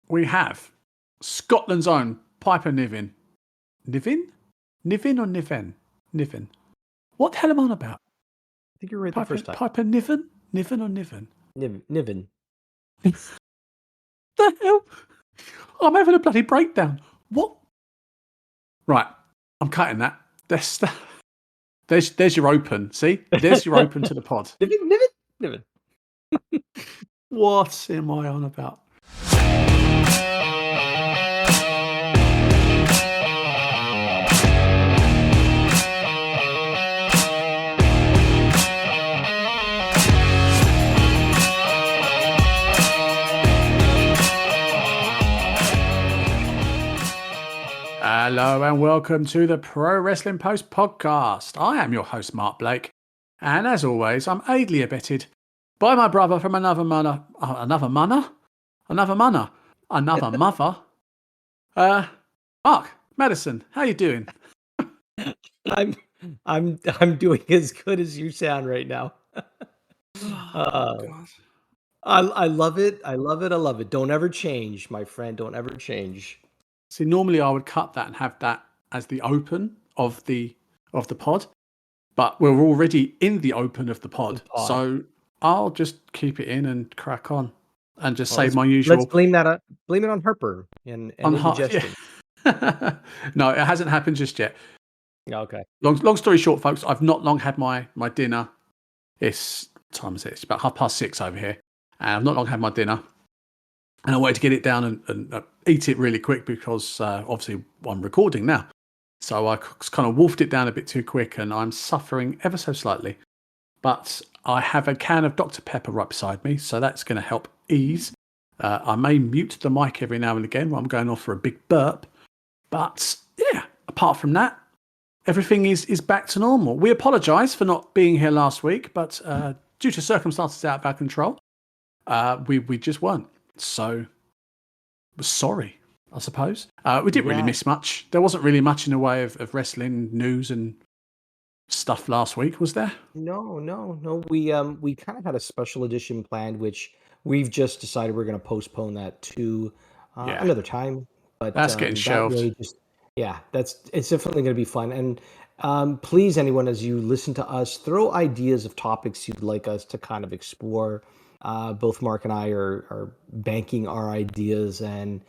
we have Scotland's own Piper Niven. Niven? Niven or Niven? Niven. What the hell am I on about? I think you're right the first time. Piper Niven? Niven or Niven? Niven. The hell? I'm having a bloody breakdown. What? Right. I'm cutting that. There's your open. See? There's your open to the pod. Niven. What am I on about? Hello and welcome to the Pro Wrestling Post podcast. I am your host, Mark Blake, and as always, I'm ably abetted by my brother from another mother. Mark Madison, how you doing? I'm doing as good as you sound right now. God. I love it. I love it. Don't ever change, my friend. Don't ever change. See, normally I would cut that and have that as the open of the pod, but we're already in the open of the pod, so I'll just keep it in and crack on, and just say my usual. Let's blame it on Harper and indigestion. Yeah. No, it hasn't happened just yet. Okay. Long story short, folks, I've not long had my dinner. It's time is it? It's about 6:30 over here, and I've not long had my dinner. And I wanted to get it down and eat it really quick because obviously I'm recording now. So I kind of wolfed it down a bit too quick and I'm suffering ever so slightly. But I have a can of Dr. Pepper right beside me, so that's going to help ease. I may mute the mic every now and again when I'm going off for a big burp. But yeah, apart from that, everything is back to normal. We apologise for not being here last week, but due to circumstances out of our control, we just weren't. So, sorry, I suppose. We didn't really miss much. There wasn't really much in the way of wrestling news and stuff last week, was there? No. We kind of had a special edition planned, which we've just decided we're going to postpone that to another time. But that's getting shelved. Really it's definitely going to be fun. And please, anyone, as you listen to us, throw ideas of topics you'd like us to kind of explore. Both Mark and I are banking our ideas and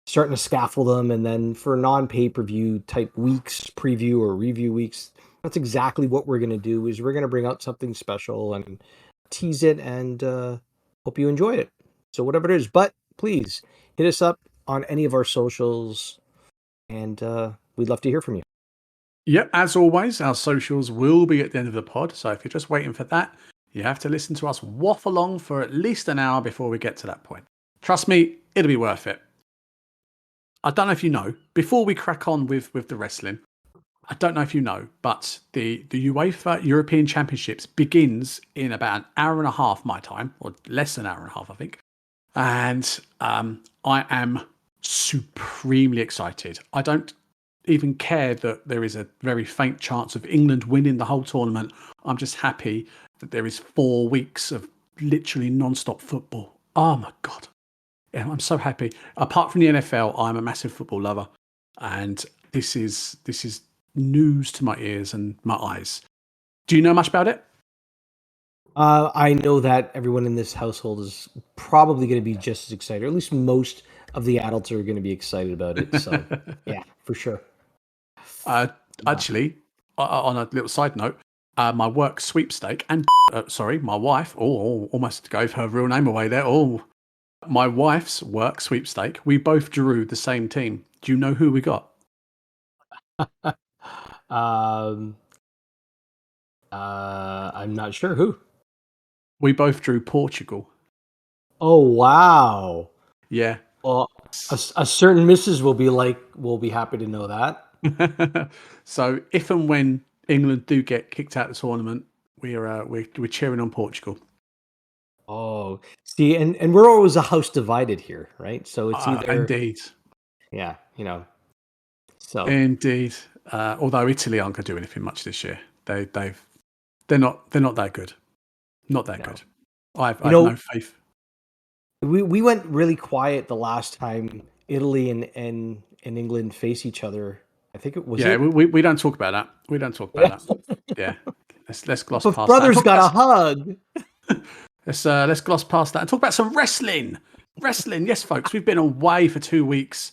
starting to scaffold them. And then for non-pay-per-view type weeks, preview or review weeks, that's exactly what we're going to do. Is we're going to bring out something special and tease it and hope you enjoy it. So whatever it is, but please hit us up on any of our socials, and we'd love to hear from you. Yep, as always, our socials will be at the end of the pod. So if you're just waiting for that, you have to listen to us waffle on for at least an hour before we get to that point. Trust me, it'll be worth it. I don't know if you know, before we crack on with the wrestling, I don't know if you know, but the UEFA European Championships begins in about an hour and a half my time, or less than an hour and a half, I think. And I am supremely excited. I don't even care that there is a very faint chance of England winning the whole tournament. I'm just happy that there is 4 weeks of literally non-stop football. Oh my God. Yeah, I'm so happy. Apart from the NFL, I'm a massive football lover. And this is news to my ears and my eyes. Do you know much about it? I know that everyone in this household is probably going to be just as excited, or at least most of the adults are going to be excited about it. So yeah, for sure. Actually, on a little side note, my work sweepstake and my wife. Almost gave her real name away there. My wife's work sweepstake. We both drew the same team. Do you know who we got? I'm not sure who. We both drew Portugal. Oh wow! Yeah. Well, a certain Mrs. will be happy to know that. So if and when England do get kicked out of the tournament, we're cheering on Portugal. Oh, see, and we're always a house divided here, right? So it's either indeed. Yeah, So indeed. Although Italy aren't going to do anything much this year. They're not that good. Not that good. I have no faith. We went really quiet the last time Italy and England face each other. I think it was Yeah, it. we don't talk about that. We don't talk about Yeah. that. Yeah, let's gloss But past that and brothers talk got about a hug. let's gloss past that and talk about some wrestling. Wrestling, yes, folks. We've been away for 2 weeks,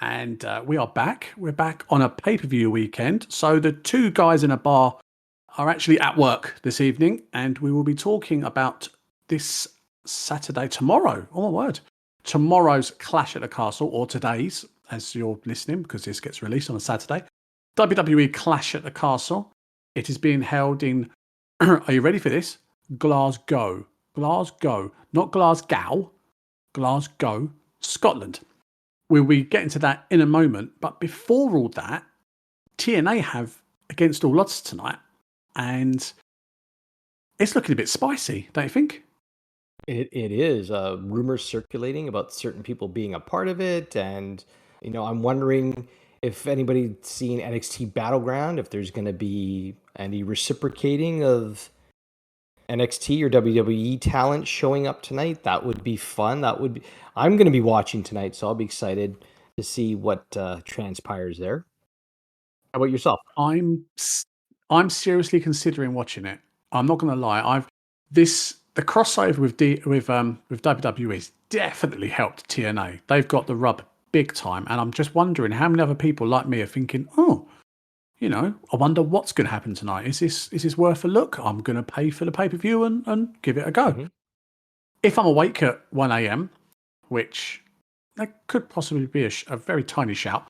and we are back. We're back on a pay-per-view weekend. So the two guys in a bar are actually at work this evening, and we will be talking about this Saturday, tomorrow. Oh my word! Tomorrow's Clash at the Castle, or today's, as you're listening, because this gets released on a Saturday. WWE Clash at the Castle. It is being held in. Are you ready for this? Glasgow. Glasgow, not Glasgow, Glasgow, Scotland. We'll be getting to that in a moment. But before all that, TNA have Against All Odds tonight, and it's looking a bit spicy, don't you think? It is rumors circulating about certain people being a part of it, and I'm wondering if anybody's seen NXT Battleground, if there's going to be any reciprocating of NXT or WWE talent showing up tonight. That would be fun. I'm going to be watching tonight, so I'll be excited to see what transpires there. How about yourself? I'm I'm seriously considering watching it. I'm not going to lie. The crossover with WWE has definitely helped TNA. They've got the rub big time, and I'm just wondering how many other people like me are thinking, oh, I wonder what's going to happen tonight. Is this worth a look? I'm going to pay for the pay per view and give it a go. Mm-hmm. If I'm awake at 1 a.m., which that could possibly be a very tiny shout,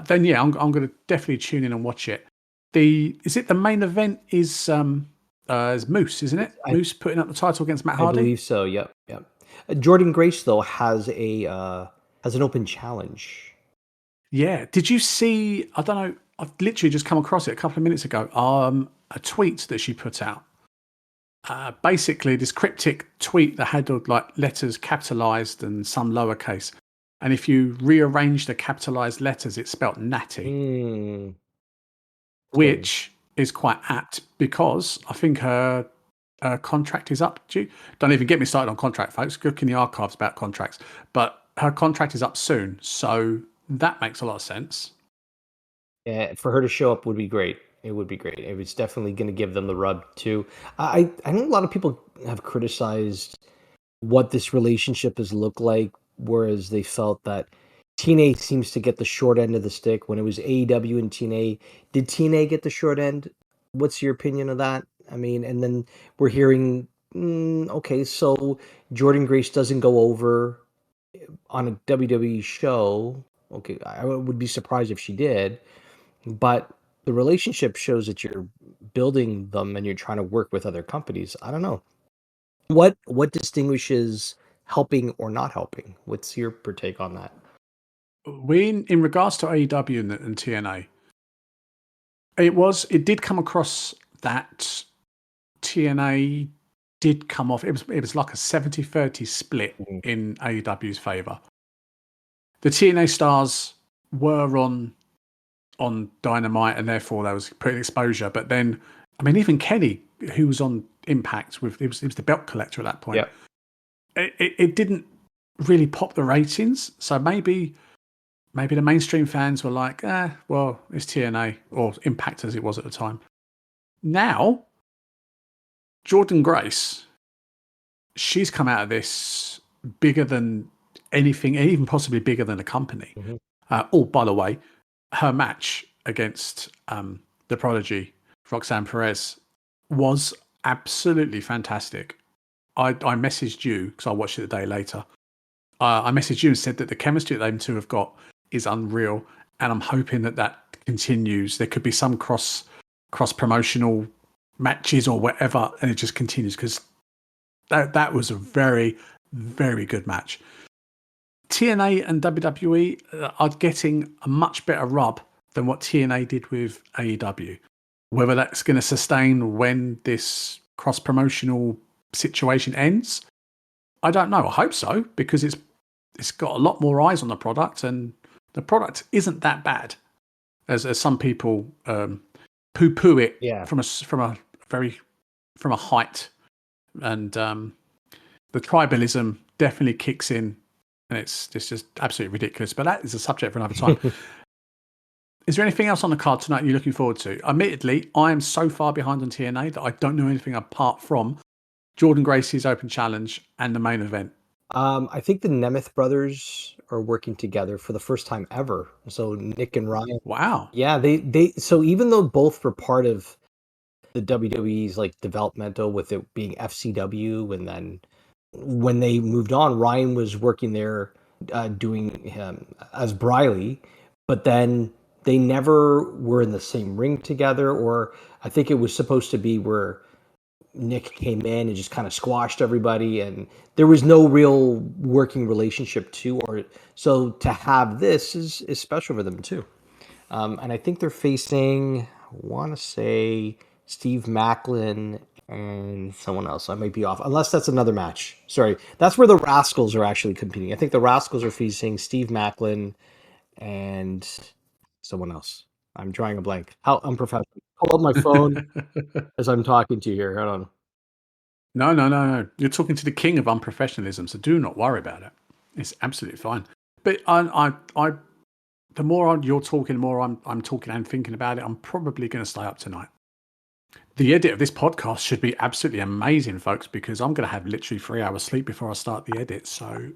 then yeah, I'm going to definitely tune in and watch it. The main event is Moose, isn't it? I, Moose putting up the title against Matt I Hardy. believe so. Yep, yep. Jordan Grace though has an open challenge. Yeah. Did you see? I don't know. I've literally just come across it a couple of minutes ago. A tweet that she put out. Basically, this cryptic tweet that had like letters capitalized and some lowercase. And if you rearrange the capitalized letters, it spelt natty, Mm, okay. which is quite apt because I think her contract is up. Don't even get me started on contract, folks. Look in the archives about contracts. But her contract is up soon. So that makes a lot of sense. Yeah, for her to show up would be great. It would be great. It was definitely going to give them the rub too. I know a lot of people have criticized what this relationship has looked like, whereas they felt that TNA seems to get the short end of the stick when it was AEW and TNA. Did TNA get the short end? What's your opinion of that? I mean, and then we're hearing, okay, so Jordan Grace doesn't go over on a WWE show. Okay, I would be surprised if she did, but the relationship shows that you're building them and you're trying to work with other companies. I don't know. What distinguishes helping or not helping? What's your take on that? In regards to AEW and TNA, it did come across that TNA did come off. It was like a 70-30 split Mhm. in AEW's favour. The TNA stars were on Dynamite, and therefore there was pretty exposure. But then, I mean, even Kenny, who was on Impact with it was the belt collector at that point. Yeah. It didn't really pop the ratings. So maybe the mainstream fans were like, well, it's TNA or Impact as it was at the time. Now, Jordan Grace, she's come out of this bigger than anything, even possibly bigger than the company. Mhm. Oh, by the way, her match against the Prodigy, Roxanne Perez, was absolutely fantastic. I messaged you because I watched it a day later. I messaged you and said that the chemistry that them two have got is unreal, and I'm hoping that continues. There could be some cross promotional matches or whatever, and it just continues because that was a very, very good match. TNA and WWE are getting a much better rub than what TNA did with AEW. Whether that's going to sustain when this cross promotional situation ends, I don't know. I hope so because it's got a lot more eyes on the product, and the product isn't that bad as some people poo poo it Yeah. from a height, and the tribalism definitely kicks in, and it's just absolutely ridiculous. But that is a subject for another time. Is there anything else on the card tonight you're looking forward to? Admittedly, I am so far behind on TNA that I don't know anything apart from Jordan Gracie's Open Challenge and the main event. I think the Nemeth brothers are working together for the first time ever. So Nick and Ryan. Wow. Yeah, they so even though both were part of the WWE's like developmental with it being FCW, and then when they moved on, Ryan was working there doing him as Briley, but then they never were in the same ring together, or I think it was supposed to be where Nick came in and just kind of squashed everybody, and there was no real working relationship too. Or so to have this is special for them too. And I think they're facing, I want to say, Steve Macklin and someone else. I might be off, unless that's another match. Sorry, that's where the Rascals are actually competing. I think the Rascals are facing Steve Macklin and someone else. I'm drawing a blank. How unprofessional. Pull up my phone as I'm talking to you here. Hold on. No. You're talking to the king of unprofessionalism, so do not worry about it. It's absolutely fine. But the more you're talking, the more I'm talking and thinking about it. I'm probably going to stay up tonight. The edit of this podcast should be absolutely amazing, folks, because I'm going to have literally 3 hours sleep before I start the edit. So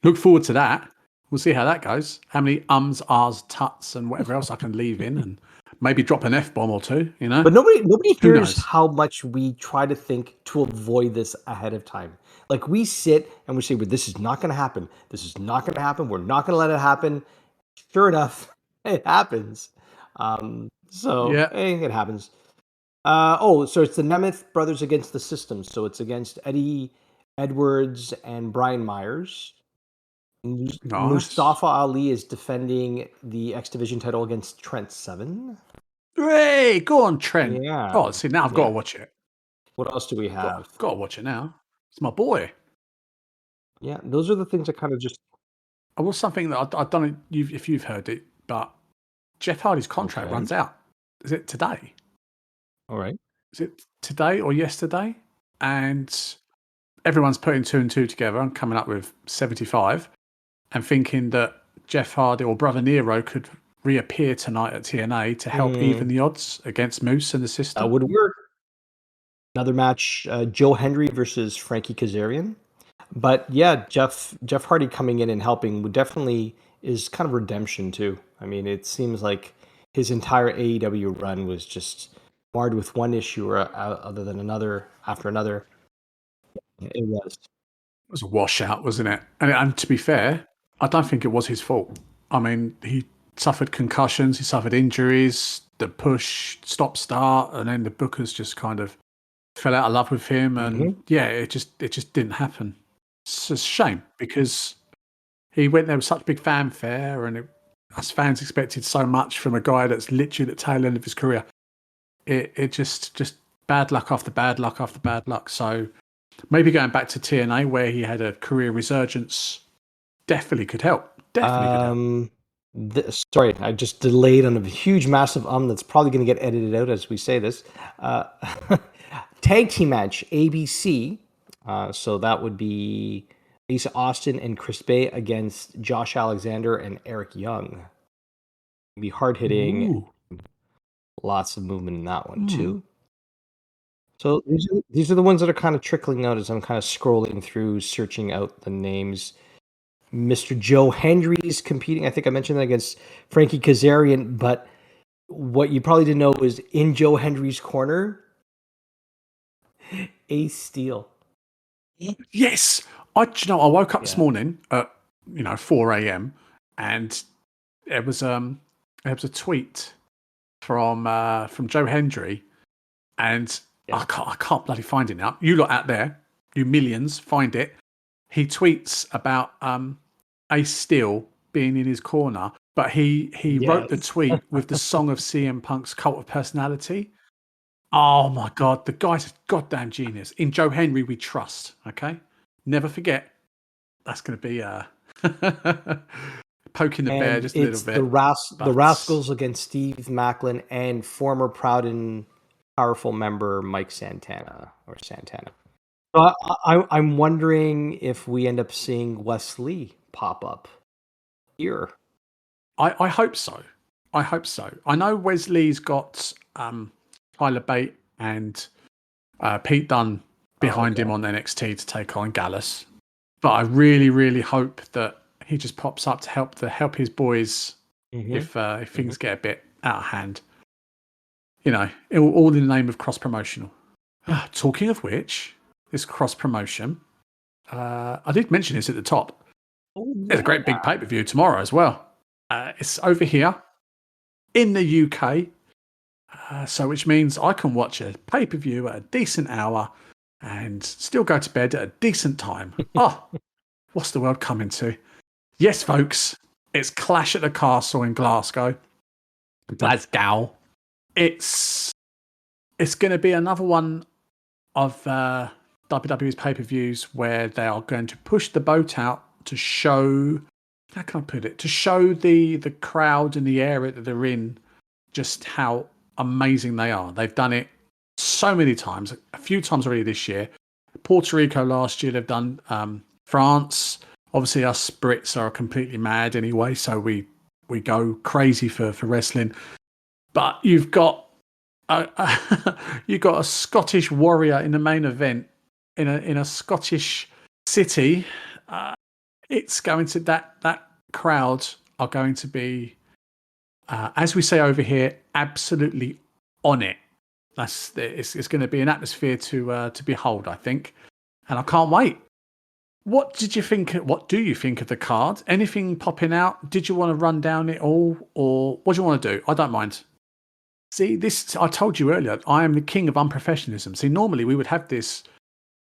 look forward to that. We'll see how that goes. How many ums, ahs, tuts, and whatever else I can leave in, and maybe drop an F-bomb or two, you know? But nobody Who hears knows? how much we try to think to avoid this ahead of time. Like we sit and we say, well, this is not going to happen. This is not going to happen. We're not going to let it happen. Sure enough, it happens. Yeah. It happens. So it's the Nemeth brothers against the system. So it's against Eddie Edwards and Brian Myers. Nice. Mustafa Ali is defending the X Division title against Trent Seven. Hey, go on, Trent. Yeah. Oh, see, now I've got to watch it. What else do we have? Got to watch it now. It's my boy. Yeah, those are the things that kind of just. I was something that I don't know if you've heard it, but Jeff Hardy's contract Okay. runs out. Is it today? All right. Is it today or yesterday? And everyone's putting 2 and 2 together and coming up with 75 and thinking that Jeff Hardy or Brother Nero could reappear tonight at TNA to help even the odds against Moose and the system. That would work. Another match, Joe Hendry versus Frankie Kazarian. But yeah, Jeff Hardy coming in and helping would definitely is kind of redemption too. I mean, it seems like his entire AEW run was just marred with one issue or other than another after another. It was. It was a washout, wasn't it? And to be fair, I don't think it was his fault. I mean, he suffered concussions, he suffered injuries, the push, stop, start, and then the bookers just kind of fell out of love with him. And yeah, it just didn't happen. It's a shame because he went there with such big fanfare, and us fans expected so much from a guy that's literally at the tail end of his career. It just bad luck after bad luck after bad luck. So maybe going back to TNA where he had a career resurgence definitely could help. Definitely could help. Sorry, I just delayed on a huge, massive that's probably going to get edited out as we say this. Tag team match, ABC. So that would be Ace Austin and Chris Bay against Josh Alexander and Eric Young. Be hard hitting. Lots of movement in that one too. So these are the ones that are kind of trickling out as I'm kind of scrolling through, searching out the names. Mr. Joe Hendry's competing. I think I mentioned that against Frankie Kazarian, but what you probably didn't know was in Joe Hendry's corner, Ace Steel. Yes. I woke up this morning at 4 a.m. and there was a tweet from Joe Hendry, and I can't bloody find it now. You lot out there, you millions, find it. He tweets about Ace Steel being in his corner, but he wrote the tweet with the song of CM Punk's Cult of Personality. Oh my God, the guy's a goddamn genius. In Joe Hendry, we trust. Okay, never forget. That's going to be poking the bear just a little bit. The Rascals against Steve Macklin and former Proud and Powerful member Mike Santana. I'm wondering if we end up seeing Wesley pop up here. I hope so. I hope so. I know Wesley's got Tyler Bate and Pete Dunne behind him on NXT to take on Gallus, but I really, really hope that he just pops up to help his boys if things get a bit out of hand. You know, all in the name of cross promotional. Talking of which, this cross promotion, I did mention this at the top. There's a great big pay per view tomorrow as well. It's over here in the UK, so which means I can watch a pay per view at a decent hour and still go to bed at a decent time. Oh, what's the world coming to? Yes, folks, it's Clash at the Castle in Glasgow. Glasgow. It's going to be another one of WWE's pay per views where they are going to push the boat out to show. How can I put it? To show the crowd and the area that they're in just how amazing they are. They've done it so many times, a few times already this year. Puerto Rico last year, they've done France. Obviously, us Brits are completely mad anyway, so we go crazy for wrestling. But you've got you've got a Scottish warrior in the main event in a Scottish city. It's going to that crowd are going to be, as we say over here, absolutely on it. It's going to be an atmosphere to behold, I think, and I can't wait. What did you think? What do you think of the card? Anything popping out? Did you want to run down it all, or what do you want to do? I don't mind. See, this I told you earlier. I am the king of unprofessionalism. See, normally we would have this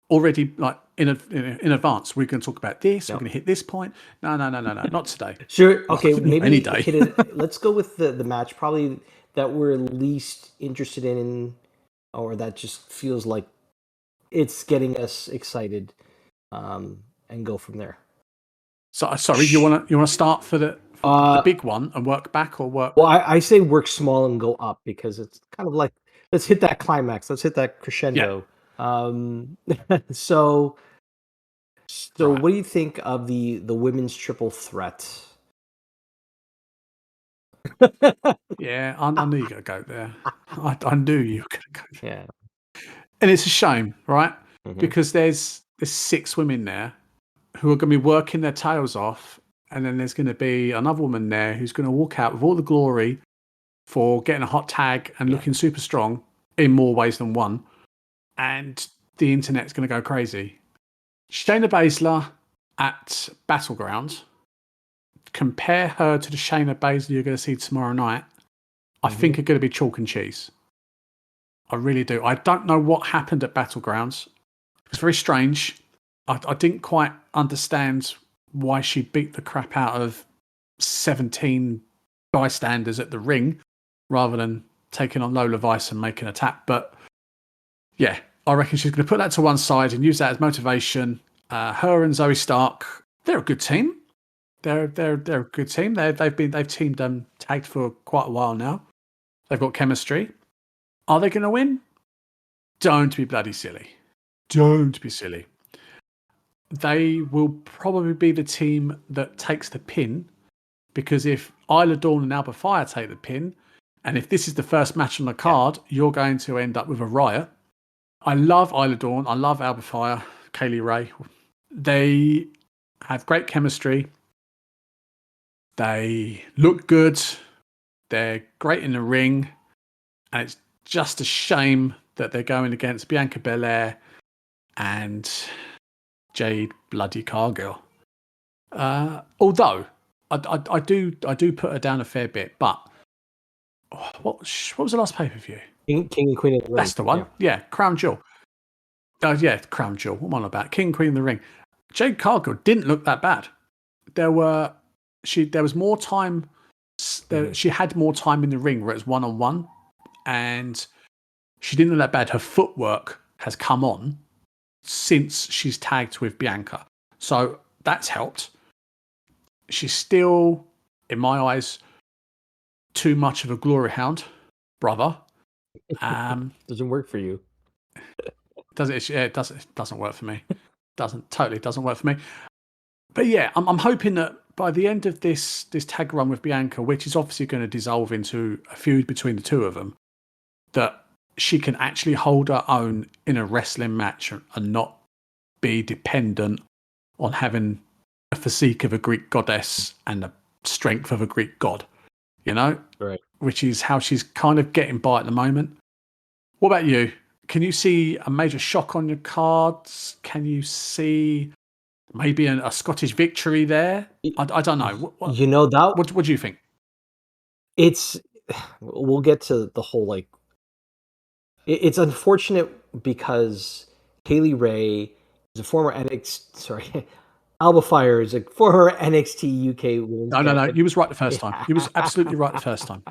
already like in advance. We're going to talk about this. We're going to hit this point. No, not today. Sure. Okay. Well, Maybe any day. hit it. Let's go with the match probably that we're least interested in, or that just feels like it's getting us excited, and go from there. So sorry, you want to start for the big one and work back or work? Well, I say work small and go up because it's kind of like let's hit that climax. Let's hit that crescendo. Yeah. So right. What do you think of the women's triple threat? Yeah, I knew you were going to go there. I knew you were going to go there. Yeah. And it's a shame, right? Because there's 6 women there who are going to be working their tails off, and then there's going to be another woman there who's going to walk out with all the glory for getting a hot tag and looking super strong in more ways than one, and the internet's going to go crazy. Shayna Baszler at Battleground, compare her to the Shayna Baszler you're going to see tomorrow night, I think are going to be chalk and cheese. I really do. I don't know what happened at Battlegrounds. It was very strange. I didn't quite understand why she beat the crap out of 17 bystanders at the ring rather than taking on Lola Vice and making a tap. But yeah, I reckon she's going to put that to one side and use that as motivation. Her and Zoe Stark, they're a good team. They're a good team. They've teamed tagged for quite a while now. They've got chemistry. Are they going to win? Don't be bloody silly. Don't be silly. They will probably be the team that takes the pin, because if Isla Dawn and Alba Fire take the pin, and if this is the first match on the card, you're going to end up with a riot. I love Isla Dawn. I love Alba Fire, Kaylee Ray. They have great chemistry. They look good. They're great in the ring. And it's just a shame that they're going against Bianca Belair and Jade Bloody Cargill. Although I do put her down a fair bit, but what was the last pay-per-view? King and Queen of the Ring. That's the one. Yeah, Crown Jewel. Crown Jewel. What am I on about? King and Queen of the Ring. Jade Cargill didn't look that bad. There was more time. She had more time in the ring where it's 1-on-1, and she didn't look that bad. Her footwork has come on since she's tagged with Bianca, so that's helped. She's still, in my eyes, too much of a glory hound, brother. Doesn't work for you. Does it? Yeah, it doesn't work for me. Doesn't work for me. But yeah, I'm hoping that by the end of this tag run with Bianca, which is obviously going to dissolve into a feud between the two of them, that she can actually hold her own in a wrestling match and not be dependent on having a physique of a Greek goddess and the strength of a Greek god, you know, Right. which is how she's kind of getting by at the moment. What about you? Can you see a major shock on your cards? Can you see maybe a Scottish victory there? I don't know. You know that What do you think? it's we'll get to the whole like it's unfortunate because Kaylee Ray is a former NXT, sorry, Alba Fire is a former NXT UK Women's No. Champion. You was right the first time. You was absolutely right the first time.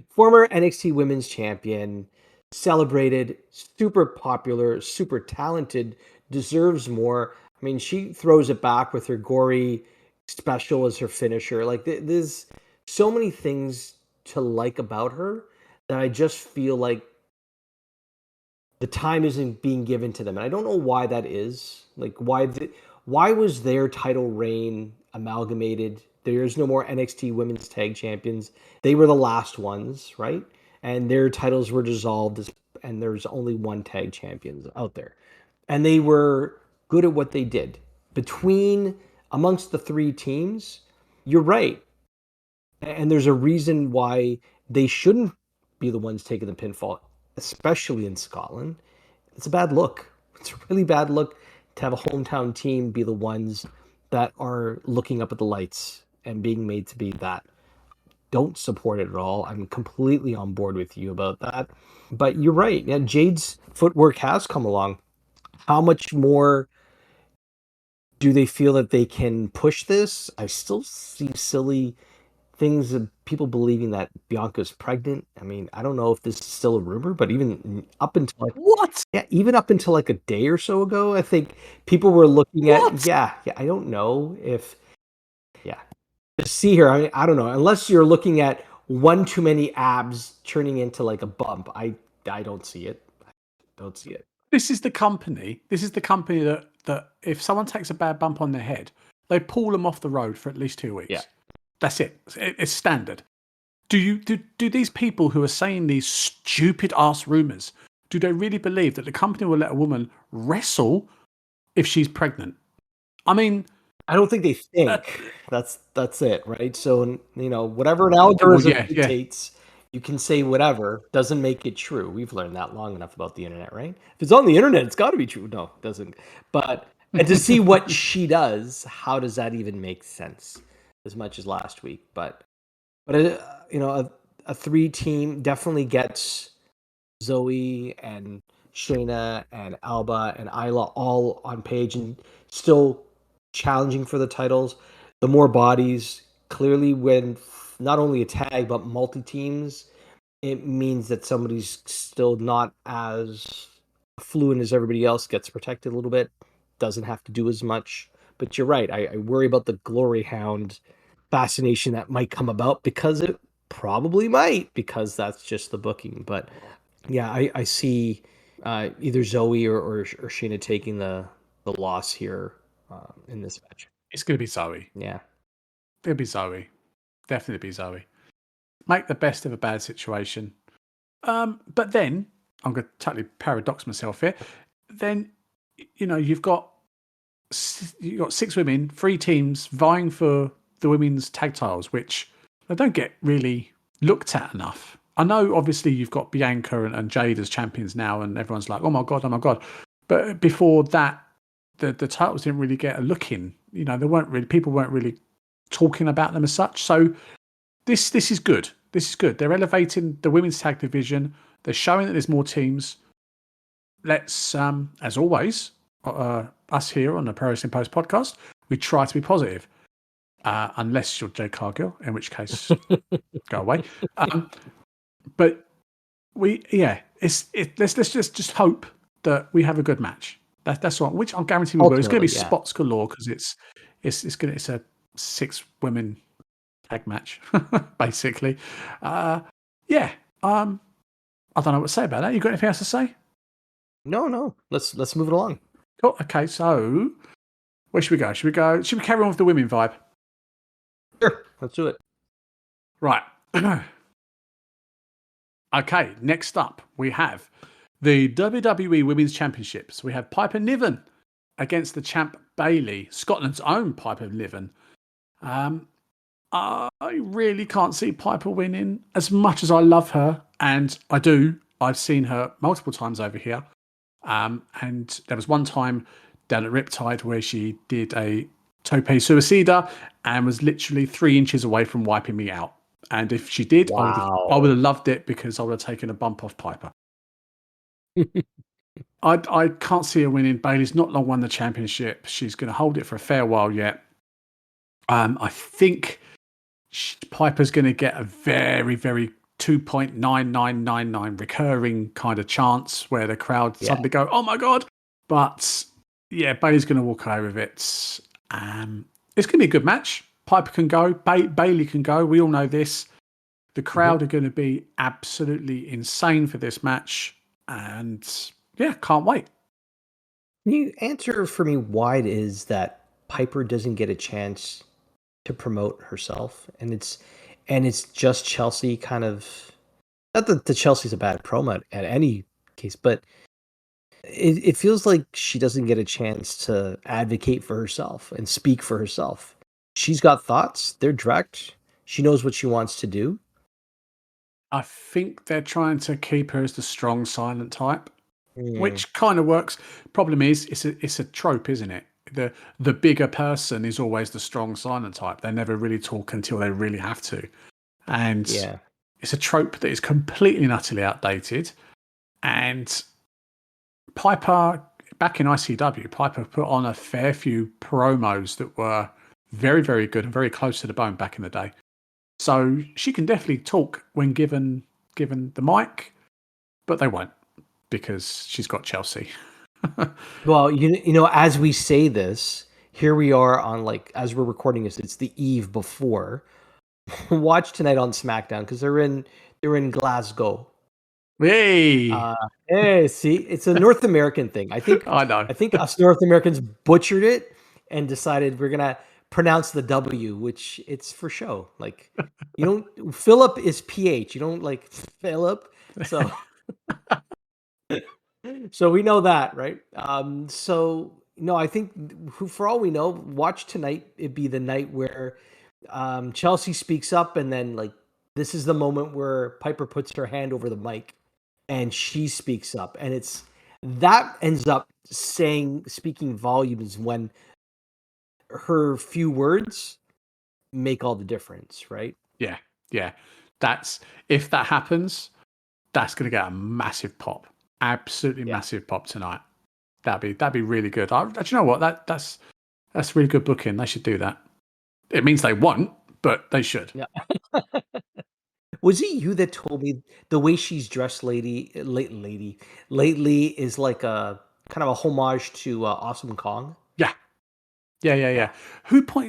Former NXT Women's Champion, celebrated, super popular, super talented, deserves more. I mean, she throws it back with her gory special as her finisher. Like, there's so many things to like about her that I just feel like the time isn't being given to them. And I don't know why that is. Like, why was their title reign amalgamated? There is no more NXT Women's Tag Champions. They were the last ones, right? And their titles were dissolved, and there's only one tag champions out there. And they were good at what they did. Amongst the three teams, you're right. And there's a reason why they shouldn't be the ones taking the pinfall, especially in Scotland. It's a bad look. It's a really bad look to have a hometown team be the ones that are looking up at the lights and being made to be that. Don't support it at all. I'm completely on board with you about that. But you're right. Yeah, Jade's footwork has come along. How much more do they feel that they can push this? I still see silly things of people believing that Bianca's pregnant. I mean, I don't know if this is still a rumor, but even up until What? even up until like a day or so ago, I think people were looking at What? I don't know if to see her. I mean, I don't know unless you're looking at one too many abs turning into like a bump. I don't see it. Don't see it. This is the company. This is the company that if someone takes a bad bump on their head, they pull them off the road for at least 2 weeks. Yeah. That's it. It's standard. Do these people who are saying these stupid ass rumors, do they really believe that the company will let a woman wrestle if she's pregnant? I mean, I don't think they think. That's it, right? So, whatever an well, algorithm yeah. dictates, you can say whatever, doesn't make it true. We've learned that long enough about the internet, right? If it's on the internet, it's got to be true. No, it doesn't. But and to see what she does, how does that even make sense? As much as last week, but a three team definitely gets Zoe and Shayna and Alba and Isla all on page and still challenging for the titles. The more bodies, clearly, when not only a tag but multi teams, it means that somebody's still not as fluent as everybody else, gets protected a little bit, doesn't have to do as much. But you're right. I worry about the glory hound fascination that might come about, because it probably might, because that's just the booking. But yeah, I see either Zoe or Shayna taking the loss here in this match. It's going to be Zoe. Yeah. It'll be Zoe. Definitely be Zoe. Make the best of a bad situation. But then, I'm going to totally paradox myself here. Then, you've got 6 women, 3 teams vying for the women's tag titles, which they don't get really looked at enough. I know, obviously, you've got Bianca and Jade as champions now, and everyone's like, oh my God, oh my God. But before that, the titles didn't really get a look in. People weren't really talking about them as such. So this is good. This is good. They're elevating the women's tag division. They're showing that there's more teams. Let's, as always, us here on the Pro Wrestling Post podcast, we try to be positive. Unless you're Jay Cargill, in which case, go away. But let's just hope that we have a good match. That's what, which I'll guarantee we will. It's going to be spots galore because it's a 6 women tag match, basically. I don't know what to say about that. You got anything else to say? No. Let's move it along. Cool. Okay, so where should we go? Should we carry on with the women vibe? Sure, let's do it. Right. Okay, next up we have the WWE Women's Championships. We have Piper Niven against the champ Bailey, Scotland's own Piper Niven. I really can't see Piper winning as much as I love her, and I do. I've seen her multiple times over here. And there was one time down at Riptide where she did a tope suicida and was literally 3 inches away from wiping me out. And if she did, I would have loved it because I would have taken a bump off Piper. I can't see her winning. Bailey's not long won the championship. She's going to hold it for a fair while yet. I think Piper's going to get a very, very 2.9999 recurring kind of chance where the crowd suddenly go, "Oh my god!" But yeah, Bailey's going to walk away with it. It's going to be a good match. Piper can go. Bailey can go. We all know this. The crowd are going to be absolutely insane for this match, and yeah, can't wait. Can you answer for me why it is that Piper doesn't get a chance to promote herself, and it's just Chelsea kind of, not that the Chelsea's a bad promo at any case, but it feels like she doesn't get a chance to advocate for herself and speak for herself. She's got thoughts, they're direct, she knows what she wants to do. I think they're trying to keep her as the strong silent type, which kind of works. Problem is, it's a trope, isn't it? The bigger person is always the strong silent type. They never really talk until they really have to. And it's a trope that is completely and utterly outdated. And Piper, back in ICW, Piper put on a fair few promos that were very, very good and very close to the bone back in the day. So she can definitely talk when given the mic, but they won't because she's got Chelsea. Well, you know, as we say this, here we are on, like, as we're recording this, it's the eve before. Watch tonight on SmackDown because they're in Glasgow. Hey, Hey, see, it's a North American thing. I think us North Americans butchered it and decided we're gonna pronounce the W, which it's for show. Like, you don't, Philip is PH. You don't like Philip. So so we know that, right? So no, I think for all we know, watch tonight. It'd be the night where Chelsea speaks up, and then, like, this is the moment where Piper puts her hand over the mic, and she speaks up, and it's that ends up speaking volumes when her few words make all the difference, right? Yeah. That's, if that happens, that's going to get a massive pop. Absolutely massive pop tonight. That'd be really good. Do you know what? That's really good booking. They should do that. It means they won't, but they should. Yeah. Was it you that told me the way she's dressed, lately is like a kind of a homage to Awesome Kong? Yeah.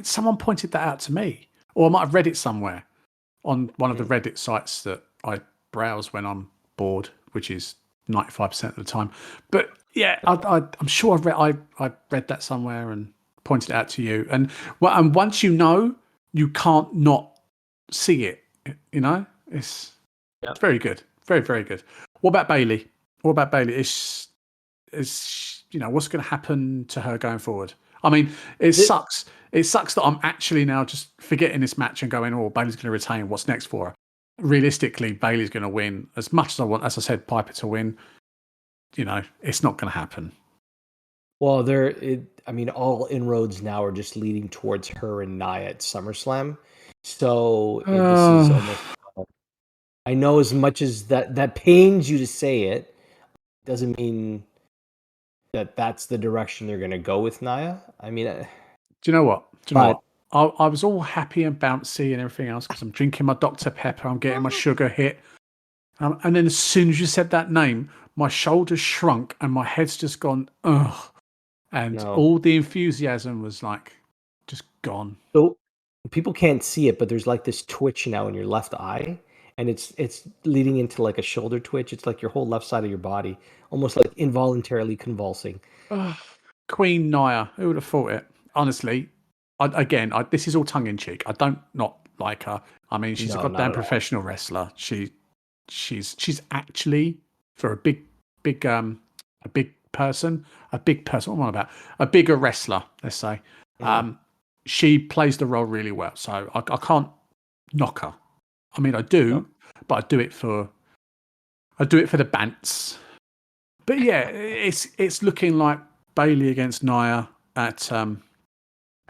Someone pointed that out to me, or I might have read it somewhere on one of the Reddit sites that I browse when I'm bored, which is 95% of the time. But yeah, I'm sure I read that somewhere and pointed it out to you. And once you know, you can't not see it. You know, it's very good, very, very good. What about Bailey? Is what's going to happen to her going forward? I mean, it sucks. It sucks that I'm actually now just forgetting this match and going, "Oh, Bailey's going to retain. What's next for her?" Realistically, Bailey's going to win. As much as I want, as I said, Piper to win, it's not going to happen. Well, all inroads now are just leading towards her and Nia at SummerSlam. So this is almost. I know, as much as that pains you to say it, doesn't mean that that's the direction they're going to go with Nia. I mean, do you know what? I was all happy and bouncy and everything else because I'm drinking my Dr. Pepper. I'm getting my sugar hit. And then as soon as you said that name, my shoulders shrunk and my head's just gone, ugh. And all the enthusiasm was like just gone. So people can't see it, but there's like this twitch now in your left eye. and it's leading into like a shoulder twitch. It's like your whole left side of your body, almost like involuntarily convulsing. Ugh, Queen Nia, who would have thought it? Honestly, this is all tongue in cheek. I don't not like her. I mean, she's a No, not goddamn at all. professional wrestler. She's actually for a big person, a big person. What am I about? A bigger wrestler, let's say. She plays the role really well, so I can't knock her. I mean, I do, No. but I do it for the bants. But yeah, it's looking like Bailey against Nia at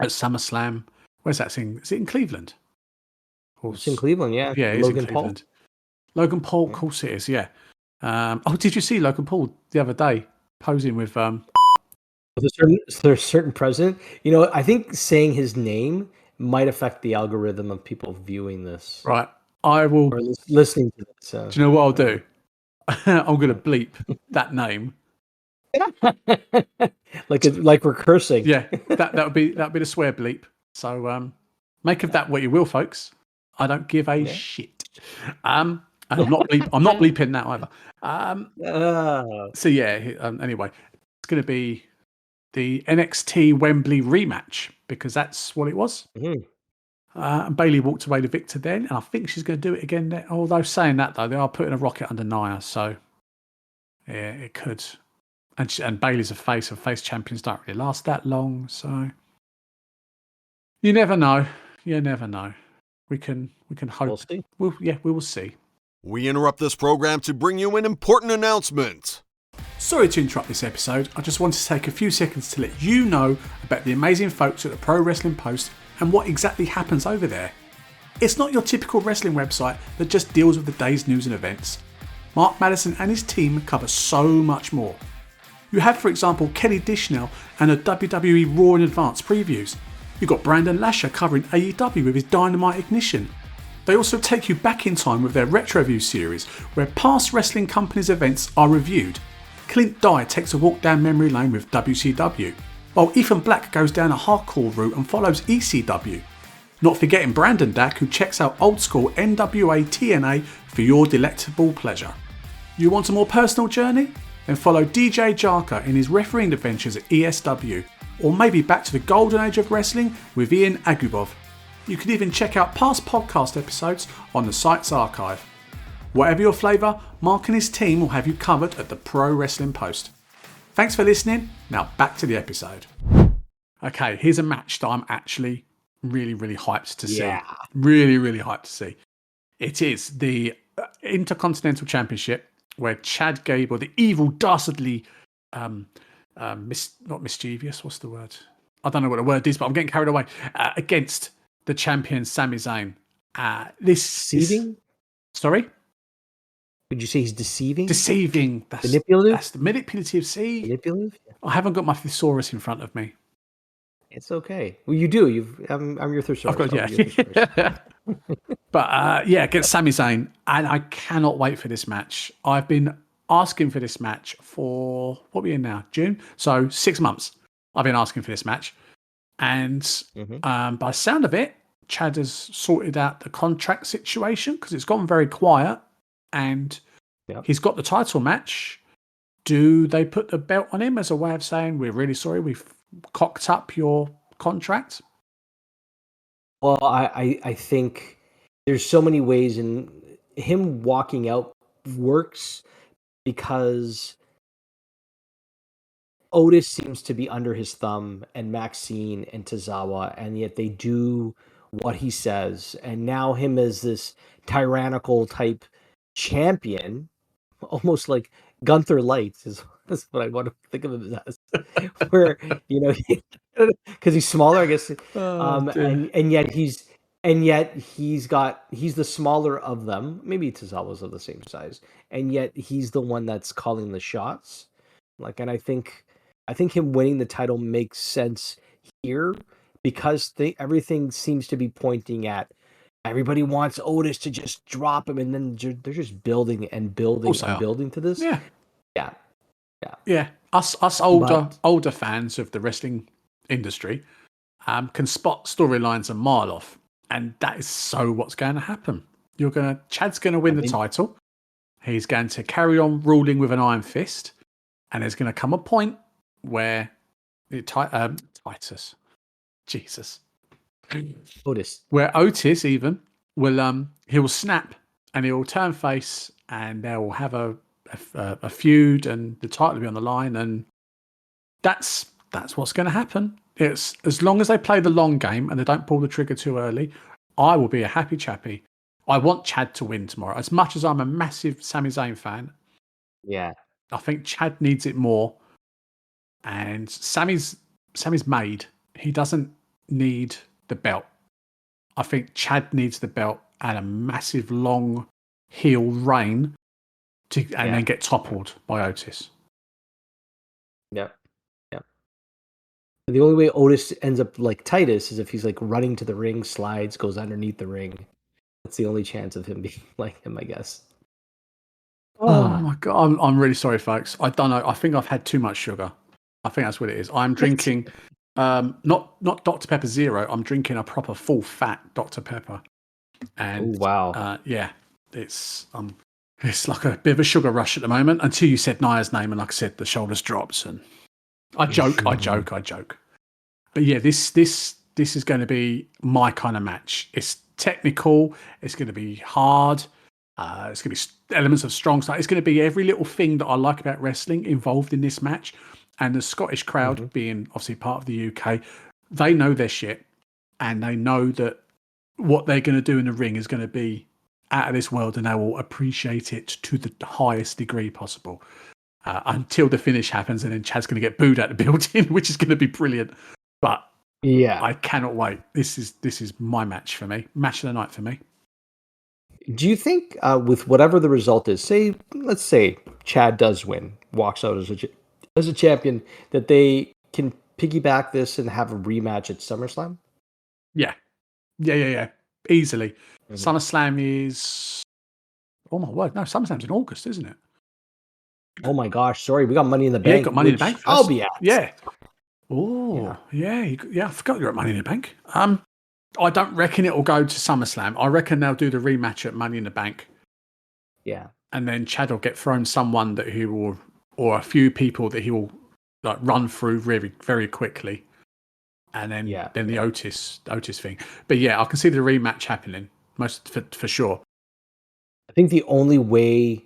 SummerSlam. Where's that thing? Is it in Cleveland? It's in Cleveland, yeah. Yeah, it's Logan in Cleveland. Logan Paul, of course it is. Yeah. Did you see Logan Paul the other day posing with? There's a certain president. You know, I think saying his name might affect the algorithm of people viewing this Right. I will. or listening to this. Do you know what I'll do? I'm going to bleep that name. like we're cursing. Yeah, that'll be the swear bleep. So make of that what you will, folks. I don't give a shit. And I'm not bleeping that either. So yeah. Anyway, it's going to be the NXT Wembley rematch because that's what it was. And Bailey walked away the victor then, and I think she's going to do it again. Although saying that though, they are putting a rocket under Nia, so yeah, it could. And Bailey's a face. And face champions don't really last that long, so you never know. You never know. We can hope. We'll see. We will see. We interrupt this program to bring you an important announcement. Sorry to interrupt this episode. I just wanted to take a few seconds to let you know about the amazing folks at the Pro Wrestling Post and what exactly happens over there. It's not your typical wrestling website that just deals with the day's news and events. Mark Madison and his team cover so much more. You have, for example, Kelly Dishnell and the WWE Raw in Advance previews. You've got Brandon Lasher covering AEW with his Dynamite Ignition. They also take you back in time with their Retroview series, where past wrestling companies' events are reviewed. Clint Dye takes a walk down memory lane with WCW, while Ethan Black goes down a hardcore route and follows ECW. Not forgetting Brandon Dack, who checks out old school NWA TNA for your delectable pleasure. You want a more personal journey? Then follow DJ Jarka in his refereeing adventures at ESW, or maybe back to the golden age of wrestling with Ian Agubov. You can even check out past podcast episodes on the site's archive. Whatever your flavour, Mark and his team will have you covered at the Pro Wrestling Post. Thanks for listening. Now back to the episode. Okay, here's a match that I'm actually really, really hyped to see. Really, really hyped to see. It is the Intercontinental Championship where Chad Gable, the evil, dastardly, not mischievous, what's the word? I don't know what the word is, but I'm getting carried away, against the champion Sami Zayn. Deceiving? Sorry? Would you say he's deceiving? Deceiving. Manipulative? That's the manipulative. See? Manipulative? I haven't got my thesaurus in front of me. It's okay. Well, you do. I'm your thesaurus. I've got, yeah. But against Sami Zayn. And I cannot wait for this match. I've been asking for this match for, what are we in now? June? So 6 months. I've been asking for this match. And by the sound of it, Chad has sorted out the contract situation because it's gone very quiet. And he's got the title match. Do they put the belt on him as a way of saying, we're really sorry, we've cocked up your contract? Well, I think there's so many ways, and him walking out works because Otis seems to be under his thumb, and Maxine and Tozawa, and yet they do what he says. And now him as this tyrannical type champion, almost like Gunther Light is what I want to think of him as. Where, because he's smaller, I guess. And yet he's the smaller of them. Maybe Tozawa's of the same size, and yet he's the one that's calling the shots. And I think him winning the title makes sense here because everything seems to be pointing at everybody wants Otis to just drop him, and then they're just building and building and building to this. Yeah. Us older fans of the wrestling industry can spot storylines a mile off, and that is so what's going to happen. Chad's gonna win the title. He's going to carry on ruling with an iron fist, and there's going to come a point where Titus, Jesus, where Otis even will he will snap and he will turn face, and they will have a feud, and the title will be on the line, and that's what's going to happen. It's as long as they play the long game and they don't pull the trigger too early, I will be a happy chappy. I want Chad to win tomorrow. As much as I'm a massive Sami Zayn fan, yeah, I think Chad needs it more. And Sammy's made. He doesn't need the belt. I think Chad needs the belt and a massive long heel reign and then get toppled by Otis. Yeah. The only way Otis ends up like Titus is if he's like running to the ring, slides, goes underneath the ring. That's the only chance of him being like him, I guess. Oh my God. I'm really sorry, folks. I don't know. I think I've had too much sugar. I think that's what it is. I'm drinking not Dr. Pepper Zero. I'm drinking a proper full fat Dr. Pepper. And yeah, it's like a bit of a sugar rush at the moment until you said Nia's name, and like I said, the shoulders drops, and I joke. But yeah, this is going to be my kind of match. It's technical. It's going to be hard. It's going to be elements of strong style. It's going to be every little thing that I like about wrestling involved in this match. And the Scottish crowd, being obviously part of the UK, they know their shit, and they know that what they're going to do in the ring is going to be out of this world, and they will appreciate it to the highest degree possible until the finish happens, and then Chad's going to get booed out of the building, which is going to be brilliant. But yeah, I cannot wait. This is my match for me, match of the night for me. Do you think with whatever the result is, let's say Chad does win, walks out as a champion, that they can piggyback this and have a rematch at SummerSlam? Yeah. Easily. SummerSlam is... Oh my word. No, SummerSlam's in August, isn't it? Oh my gosh. Sorry. We got Money in the Bank. Yeah, got Money in the Bank first. I'll be at. Yeah. Oh, yeah. I forgot you're at Money in the Bank. I don't reckon it will go to SummerSlam. I reckon they'll do the rematch at Money in the Bank. Yeah. And then Chad will get thrown someone that he will, or a few people that he will like run through very, very quickly. And then the Otis thing. But yeah, I can see the rematch happening for sure. I think the only way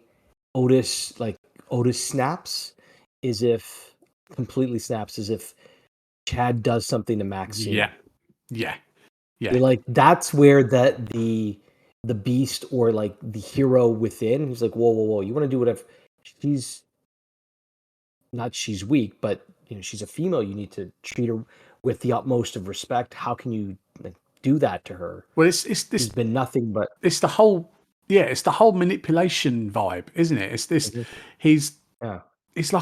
Otis snaps is if Chad does something to Maxine. Yeah. Like that's where the beast or like the hero within, he's like, whoa, you want to do whatever. She's weak, but she's a female. You need to treat her with the utmost of respect. How can you do that to her? Well, it's been nothing but it's the whole manipulation vibe, isn't it? It's this. He's like he's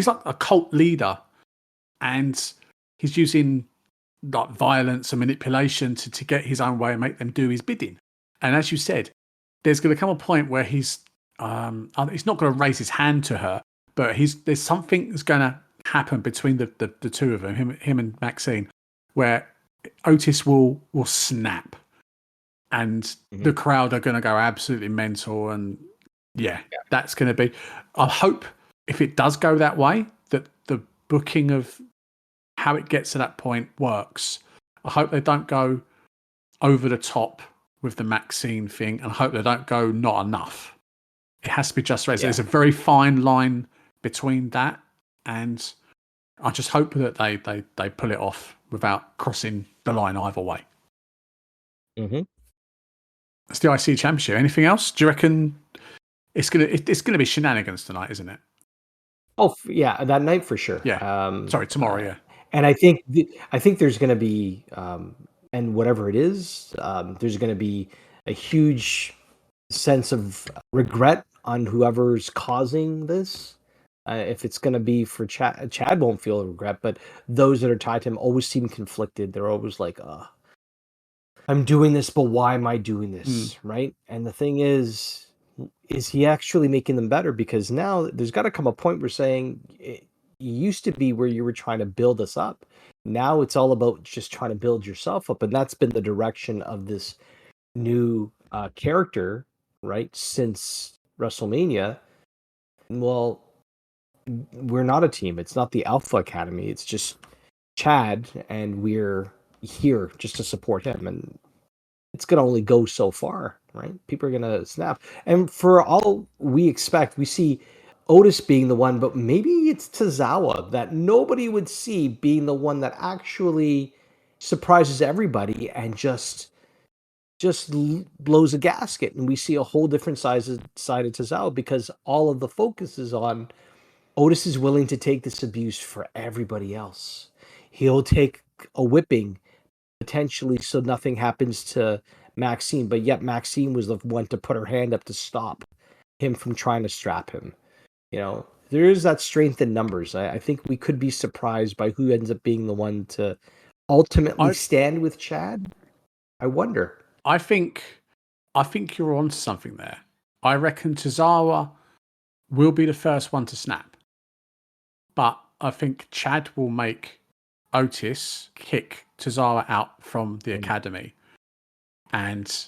like a cult leader, and he's using like violence and manipulation to get his own way and make them do his bidding. And as you said, there's going to come a point where he's not going to raise his hand to her, but there's something that's going to happen between the two of them, him and Maxine, where Otis will snap, and the crowd are going to go absolutely mental. And that's going to be. I hope if it does go that way, that the booking of how it gets to that point works. I hope they don't go over the top with the Maxine thing, and I hope they don't go not enough. It has to be just right. There's a very fine line between that, and I just hope that they pull it off without crossing the line either way. It's the IC Championship. Anything else? Do you reckon it's gonna be shenanigans tonight, isn't it? Oh yeah, that night for sure. Yeah. Sorry, tomorrow. Yeah. And I think there's going to be, and whatever it is, there's going to be a huge sense of regret on whoever's causing this. If it's going to be for Chad won't feel regret, but those that are tied to him always seem conflicted. They're always like, I'm doing this, but why am I doing this? Right? And the thing is he actually making them better? Because now there's got to come a point where saying, it used to be where you were trying to build us up. Now it's all about just trying to build yourself up. And that's been the direction of this new character, right, since WrestleMania. Well, we're not a team. It's not the Alpha Academy. It's just Chad, and we're here just to support him. And it's going to only go so far, right? People are going to snap. And for all we expect, we see Otis being the one, but maybe it's Tozawa that nobody would see being the one that actually surprises everybody and just blows a gasket. And we see a whole different side of Tozawa because all of the focus is on Otis is willing to take this abuse for everybody else. He'll take a whipping potentially so nothing happens to Maxine, but yet Maxine was the one to put her hand up to stop him from trying to strap him. There is that strength in numbers. I think we could be surprised by who ends up being the one to ultimately stand with Chad. I wonder. I think you're onto something there. I reckon Tozawa will be the first one to snap. But I think Chad will make Otis kick Tozawa out from the academy and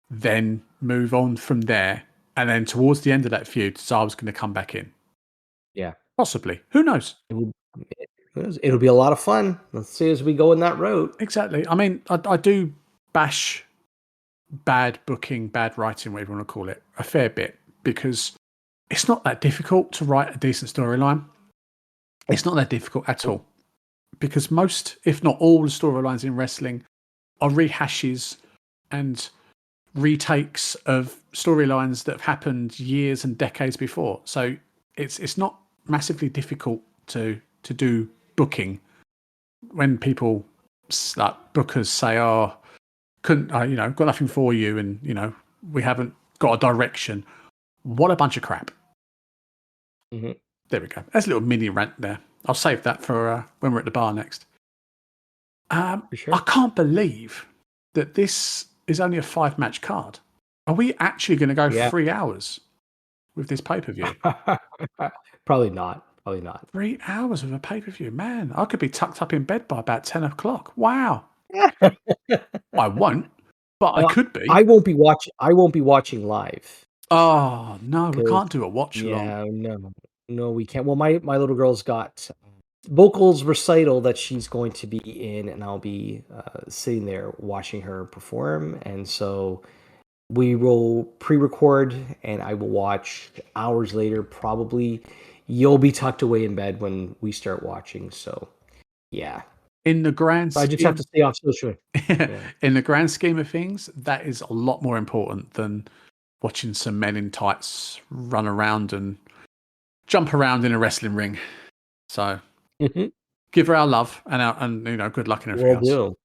then move on from there. And then towards the end of that feud, Tozawa's going to come back in. Yeah. Possibly. Who knows? It'll be a lot of fun. Let's see as we go in that road. Exactly. I mean, I do bash bad booking, bad writing, whatever you want to call it, a fair bit because it's not that difficult to write a decent storyline. It's not that difficult at all because most, if not all, the storylines in wrestling are rehashes and retakes of storylines that have happened years and decades before. So it's not massively difficult to do booking when people like bookers say, "Oh, couldn't got nothing for you," and we haven't got a direction. What a bunch of crap. Mm-hmm. There we go. That's a little mini rant there. I'll save that for when we're at the bar next. For sure. I can't believe that this is only a 5-match card. Are we actually going to go 3 hours with this pay-per-view? Probably not. 3 hours of a pay-per-view. Man, I could be tucked up in bed by about 10 o'clock. Wow. I won't, but I could be. I won't be watching live. Oh, no, we can't do a watch along. Yeah, no, we can't. Well, my little girl's got vocals recital that she's going to be in, and I'll be sitting there watching her perform. And so we will pre-record, and I will watch hours later. Probably you'll be tucked away in bed when we start watching. So, yeah. In the grand I just have to stay off social. In the grand scheme of things, that is a lot more important than watching some men in tights run around and jump around in a wrestling ring. So give her our love and good luck and everything else.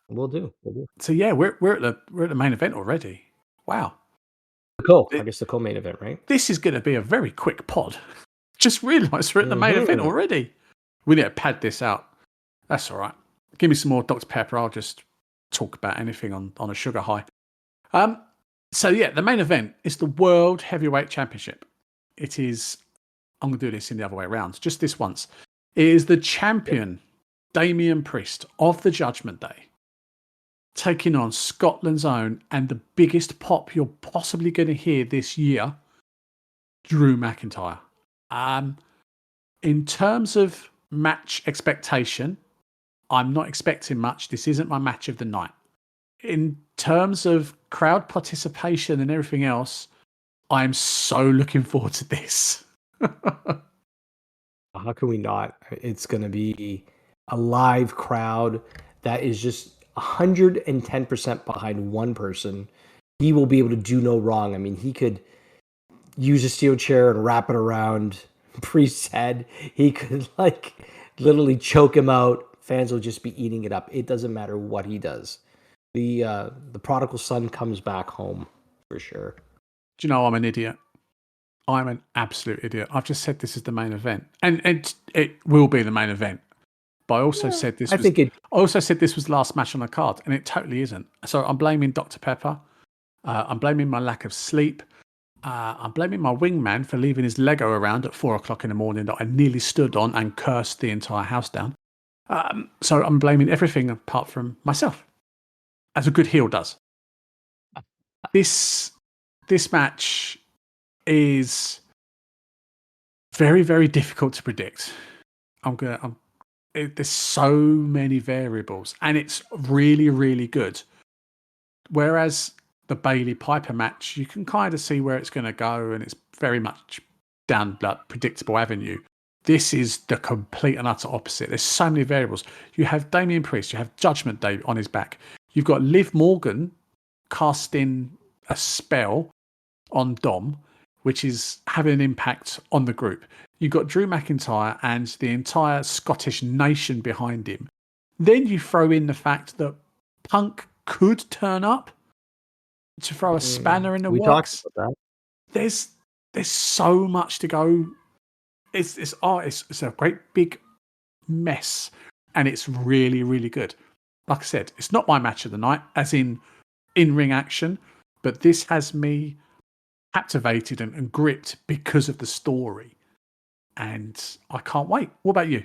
We'll do. So yeah, we're at the main event already. Wow. I guess the co-main event, right? This is going to be a very quick pod. Just realised we're at the main event already. We need to pad this out. That's all right. Give me some more Dr. Pepper. I'll just talk about anything on a sugar high. So yeah, the main event is the World Heavyweight Championship. It is, I'm going to do this in the other way around, just this once. It is the champion, Damian Priest of the Judgment Day, taking on Scotland's own and the biggest pop you're possibly going to hear this year, Drew McIntyre. In terms of match expectation, I'm not expecting much. This isn't my match of the night. In terms of crowd participation and everything else, I'm so looking forward to this. How can we not? It's going to be a live crowd that is just 110% behind one person. He will be able to do no wrong. I mean, he could use a steel chair and wrap it around Priest's head. He could literally choke him out. Fans will just be eating it up. It doesn't matter what he does. The prodigal son comes back home for sure. Do you know I'm an idiot? I'm an absolute idiot. I've just said this is the main event, and it will be the main event. But I also said this. I also said this was the last match on the card, and it totally isn't. So I'm blaming Dr. Pepper. I'm blaming my lack of sleep. I'm blaming my wingman for leaving his Lego around at 4 o'clock in the morning that I nearly stood on and cursed the entire house down. So I'm blaming everything apart from myself, as a good heel does. this match is very, very difficult to predict. There's so many variables, and it's really, really good. Whereas the Bailey Piper match, you can kind of see where it's going to go, and it's very much down that predictable avenue. This is the complete and utter opposite. There's so many variables. You have Damian Priest, you have Judgment Day on his back. You've got Liv Morgan casting a spell on Dom, which is having an impact on the group. You've got Drew McIntyre and the entire Scottish nation behind him. Then you throw in the fact that Punk could turn up to throw a spanner in the works. Talked about that. There's so much to go. It's a great big mess, and it's really, really good. Like I said, it's not my match of the night, as in ring action, but this has me captivated and gripped because of the story, and I can't wait. What about you?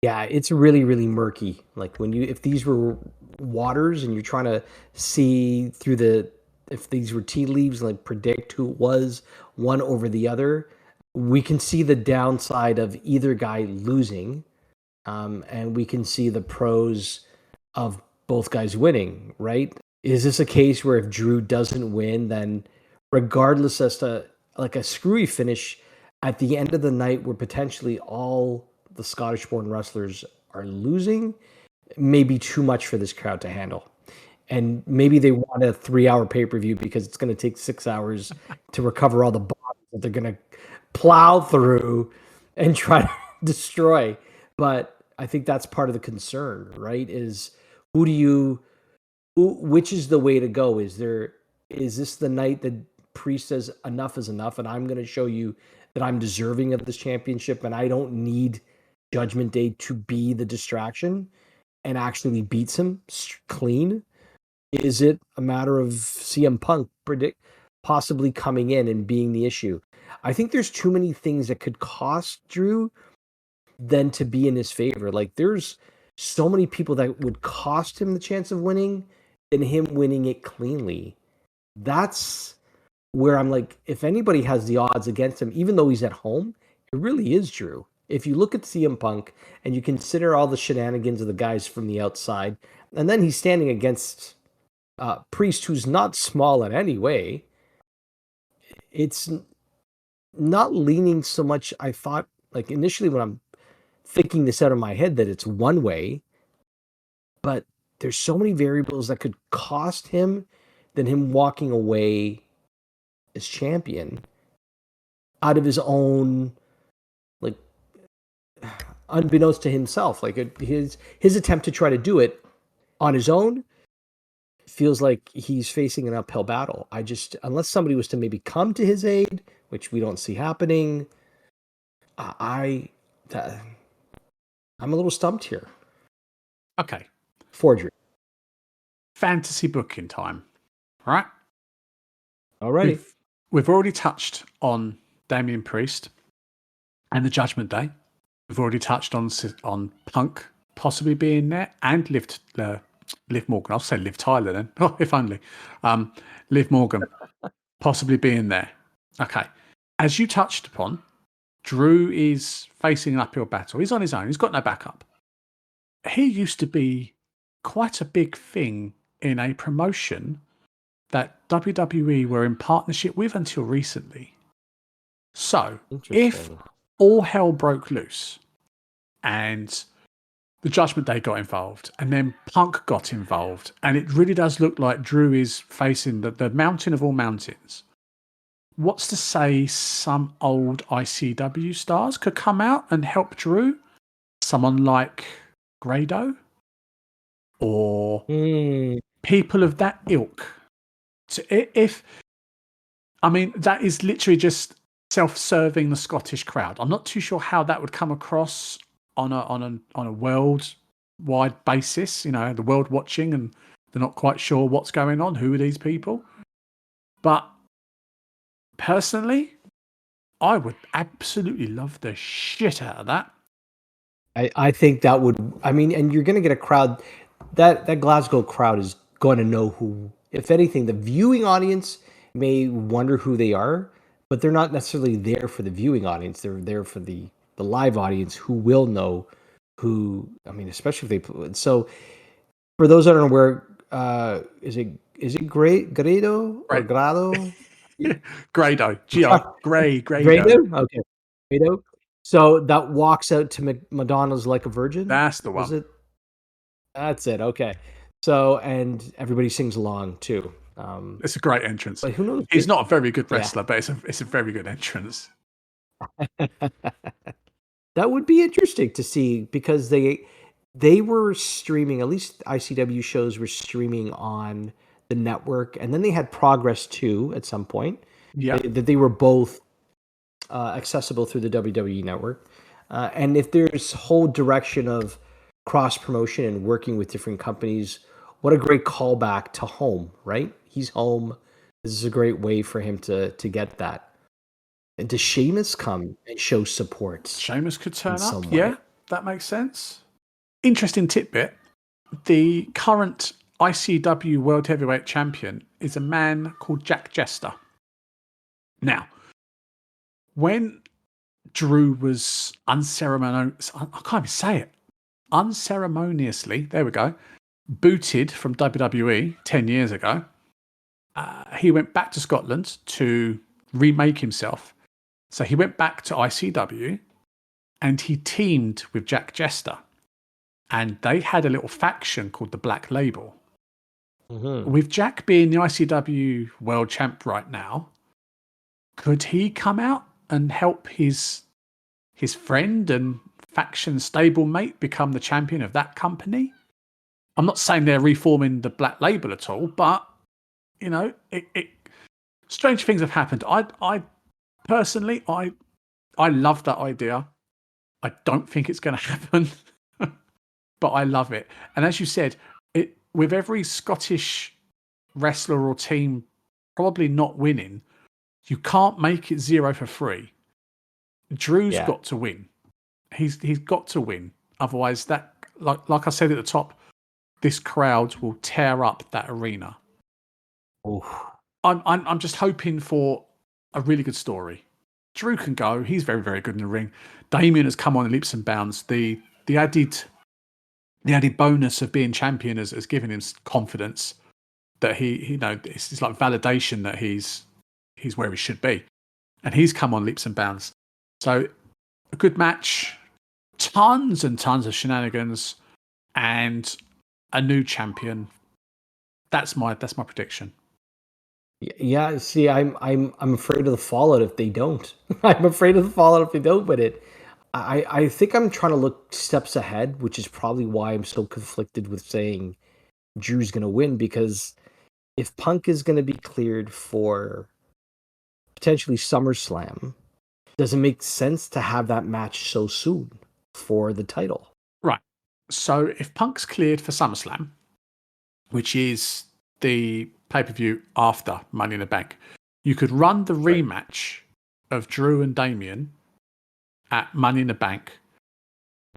Yeah, it's really, really murky. Like if these were waters and you're trying to see through if these were tea leaves, like predict who it was one over the other, we can see the downside of either guy losing, and we can see the pros of both guys winning, right? Is this a case where if Drew doesn't win, then regardless as to like a screwy finish at the end of the night where potentially all the Scottish-born wrestlers are losing, may be too much for this crowd to handle. And maybe they want a 3-hour pay-per-view because it's going to take 6 hours to recover all the bodies that they're going to plow through and try to destroy. But I think that's part of the concern, right? Is which is the way to go? Is this the night that Priest says enough is enough, and I'm going to show you that I'm deserving of this championship, and I don't need Judgment Day to be the distraction, and actually beats him clean? Is it a matter of CM Punk possibly coming in and being the issue? I think there's too many things that could cost Drew than to be in his favor. Like there's so many people that would cost him the chance of winning than him winning it cleanly. That's where I'm like, if anybody has the odds against him, even though he's at home, it really is Drew. If you look at CM Punk and you consider all the shenanigans of the guys from the outside, and then he's standing against Priest, who's not small in any way, it's not leaning so much. I thought, like initially when I'm thinking this out of my head, that it's one way, but there's so many variables that could cost him than him walking away as champion out of his own, like, unbeknownst to himself. Like his attempt to try to do it on his own feels like he's facing an uphill battle. Unless somebody was to maybe come to his aid, which we don't see happening, I'm a little stumped here. Okay. Forgery. Fantasy booking time. All right. Alrighty. We've already touched on Damian Priest and the Judgment Day. We've already touched on Punk possibly being there, and Liv Morgan. I'll say Liv Tyler then. Oh, if only. Liv Morgan possibly being there. Okay. As you touched upon, Drew is facing an uphill battle. He's on his own. He's got no backup. He used to be quite a big thing in a promotion that WWE were in partnership with until recently. So, if all hell broke loose and the Judgment Day got involved and then Punk got involved, and it really does look like Drew is facing the mountain of all mountains, what's to say some old ICW stars could come out and help Drew? Someone like Grado? Or people of that ilk? So that is literally just self-serving the Scottish crowd. I'm not too sure how that would come across on a worldwide basis. The world watching and they're not quite sure what's going on. Who are these people? But personally, I would absolutely love the shit out of that. I think that would. And you're going to get a crowd. That Glasgow crowd is going to know who if anything, the viewing audience may wonder who they are, but they're not necessarily there for the viewing audience. They're there for the live audience who will know who. I mean, especially if they. So, for those that aren't aware, is it Grado or Right. Grado? Grado. Grado. Grado? Okay. Grado. So that walks out to Madonna's Like a Virgin? That's the Was one. it? That's it. Okay. So, and everybody sings along too. It's a great entrance. But who knows? He's not a very good Yeah. wrestler, but it's a very good entrance. That would be interesting to see because they were streaming, at least ICW shows were streaming on the network, and then they had Progress too at some point. Yeah. That they were both accessible through the WWE network. And if there's whole direction of cross promotion and working with different companies, what a great callback to home, right? He's home. This is a great way for him to get that. And does Sheamus come and show support? Sheamus could turn some up. way. Yeah, that makes sense. Interesting tidbit. The current ICW World Heavyweight Champion is a man called Jack Jester. Now, when Drew was unceremoniously, there we go, booted from WWE 10 years ago, he went back to Scotland to remake himself. So he went back to ICW and he teamed with Jack Jester. And they had a little faction called the Black Label. Mm-hmm. With Jack being the ICW World Champ right now, could he come out and help his friend and faction stablemate become the champion of that company? I'm not saying they're reforming the Black Label at all, but you know, strange things have happened. I personally, I love that idea. I don't think it's going to happen, but I love it. And as you said, with every Scottish wrestler or team probably not winning, you can't make it 0 for free. Drew's got to win. He's got to win. Otherwise, that like I said at the top, this crowd will tear up that arena. Oof. I'm just hoping for a really good story. Drew can go. He's very, very good in the ring. Damien has come on in leaps and bounds. The added bonus of being champion has given him confidence that he it's like validation that he's where he should be, and he's come on leaps and bounds. So a good match, tons and tons of shenanigans, and a new champion. That's my prediction. Yeah, see, I'm afraid of the fallout if they don't. I'm afraid of the fallout if they don't win it. I think I'm trying to look steps ahead, which is probably why I'm so conflicted with saying Drew's going to win, because if Punk is going to be cleared for potentially SummerSlam, does it make sense to have that match so soon for the title? Right. So if Punk's cleared for SummerSlam, which is the pay-per-view after Money in the Bank, you could run the rematch of Drew and Damien at Money in the Bank,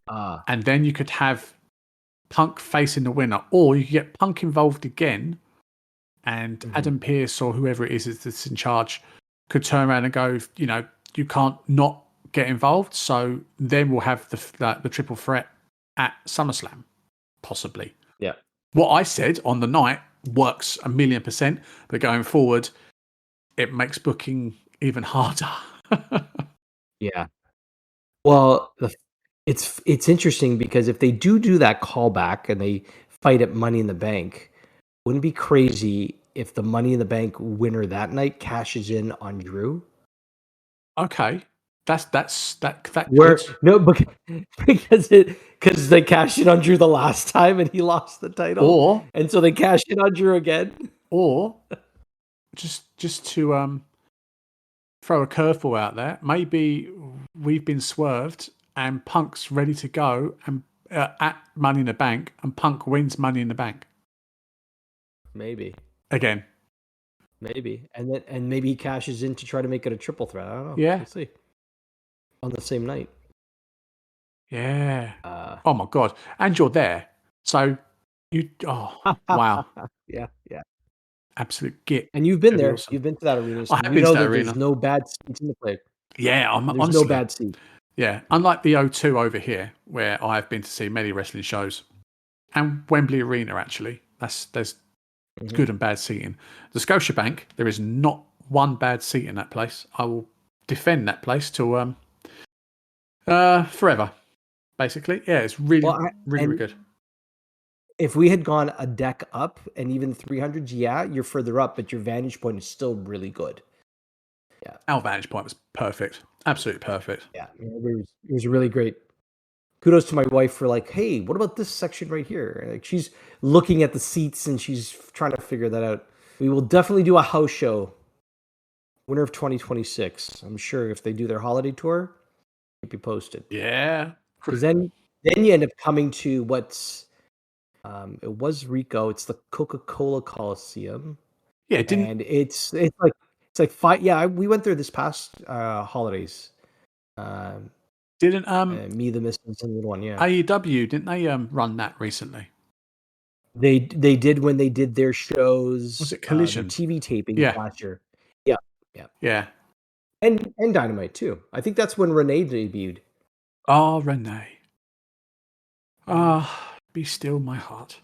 and then you could have Punk facing the winner, or you could get Punk involved again, and Adam Pearce or whoever it is that's in charge could turn around and go, you can't not get involved, so then we'll have the triple threat at SummerSlam, possibly. Yeah. What I said on the night works 1,000,000%, but going forward, it makes booking even harder. Yeah. Well, it's interesting because if they do that callback and they fight at Money in the Bank, wouldn't it be crazy if the Money in the Bank winner that night cashes in on Drew? Okay, that Where could. no, because they cashed in on Drew the last time and he lost the title, and so they cashed in on Drew again. Or just to throw a curveball out there, maybe we've been swerved and Punk's ready to go and at Money in the Bank, and Punk wins Money in the Bank. Maybe again. Maybe, and maybe he cashes in to try to make it a triple threat. I don't know. Yeah, We'll see. On the same night. Yeah. Oh my god! And you're there, so you. Oh wow. Yeah. absolute git. And you've been It'll be there. awesome. You've been to that arena, I so have you been to know that that arena. there's no bad seats in the place. Yeah, There's honestly, no bad seat. yeah. Unlike the O2 over here, where I've been to see many wrestling shows, and Wembley Arena actually, there's good and bad seating. The Scotiabank, there is not one bad seat in that place. I will defend that place till forever, basically. Yeah, it's really, Well, really, really and good. if we had gone a deck up and even 300s, yeah, you're further up, but your vantage point is still really good. Yeah. Our vantage point was perfect. Absolutely perfect. Yeah. It was really great. Kudos to my wife for like, hey, what about this section right here? Like she's looking at the seats and she's trying to figure that out. We will definitely do a house show. Winter of 2026. I'm sure if they do their holiday tour, keep you posted. Yeah. Because then you end up coming to what's it was Rico. It's the Coca-Cola Coliseum. Yeah, it didn't. And it's like five. Yeah, we went there this past holidays. Didn't Me, the missus, and the little one. Yeah, AEW didn't they run that recently? they did when they did their shows. Was it Their Collision? TV taping Yeah. last year. Yeah, Yeah. and Dynamite too. I think that's when Renee debuted. Oh, Renee. Ah, be still my heart.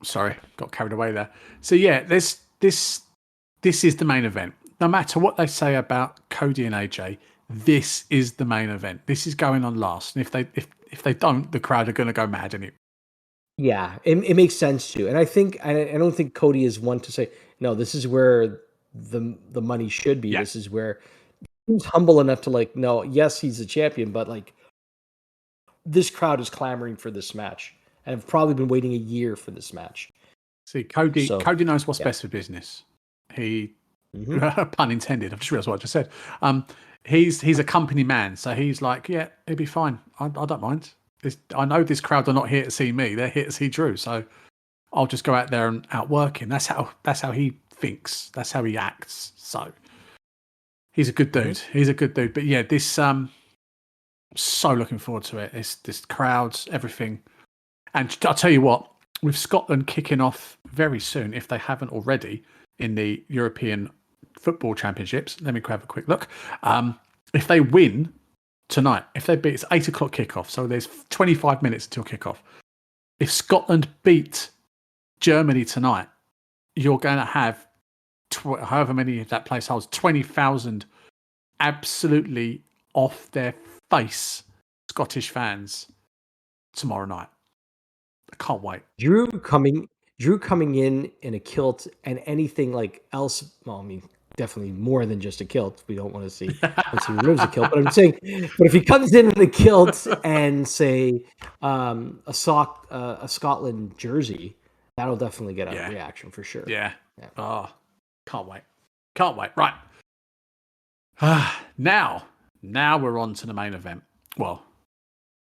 Sorry, got carried away there. So yeah, this is the main event. No matter what they say about Cody and AJ, this is the main event. This is going on last, and if they don't, the crowd are going to go mad in it. Yeah, it makes sense too, and I don't think Cody is one to say no. This is where the money should be. Yeah. This is where he's humble enough to like, no, yes, he's a champion, but like this crowd is clamoring for this match and have probably been waiting a year for this match. See, Cody knows what's yeah. best for business. He, pun intended. I've just realised what I just said. He's a company man, so he's like, yeah, it'll be fine. I don't mind. I know this crowd are not here to see me; they're here to see Drew. So I'll just go out there and outwork him. That's how he thinks. That's how he acts. So he's a good dude. He's a good dude. But yeah, this so looking forward to it. It's this crowds, everything. And I'll tell you what, with Scotland kicking off very soon, if they haven't already, in the European Football Championships, let me grab a quick look. If they win tonight, if they beat, it's 8 o'clock kickoff, so there's 25 minutes until kickoff. If Scotland beat Germany tonight, you're going to have however many that place holds, 20,000 absolutely off their face Scottish fans tomorrow night. I can't wait. Drew coming in a kilt and anything like else. Well, I mean, definitely more than just a kilt. We don't want to see once he removes a kilt. But I'm saying, but if he comes in a kilt and say a Scotland jersey, that'll definitely get a reaction for sure. Yeah. Oh, can't wait. Can't wait. Right. Now we're on to the main event. Well,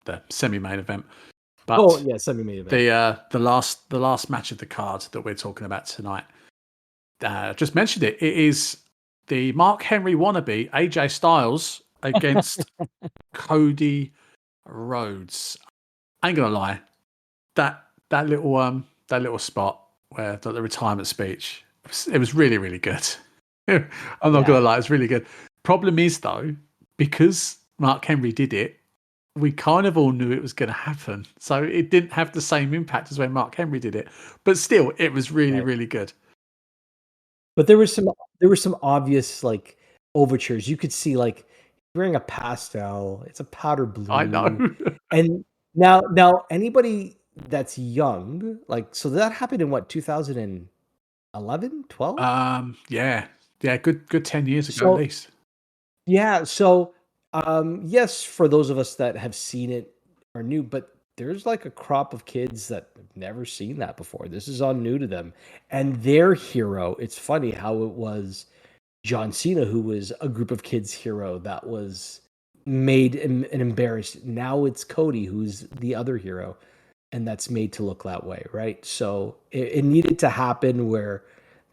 the semi-main event. But semi-main event. The last match of the card that we're talking about tonight. Just mentioned it. It is the Mark Henry wannabe AJ Styles against Cody Rhodes. I ain't gonna lie, that little spot where the retirement speech, it was really, really good. I'm not gonna lie, it's really good. Problem is though, because Mark Henry did it, we kind of all knew it was going to happen. So it didn't have the same impact as when Mark Henry did it. But still, it was really, really good. But there were some obvious like overtures. You could see like wearing a pastel. It's a powder blue. I know. And now anybody that's young, like, so that happened in what, 2011, 12? Yeah, good 10 years ago at least. Yeah, so yes, for those of us that have seen it or new, but there's like a crop of kids that have never seen that before. This is all new to them. And their hero, it's funny how it was John Cena, who was a group of kids' hero that was made and embarrassed. Now it's Cody, who's the other hero, and that's made to look that way, right? So it needed to happen where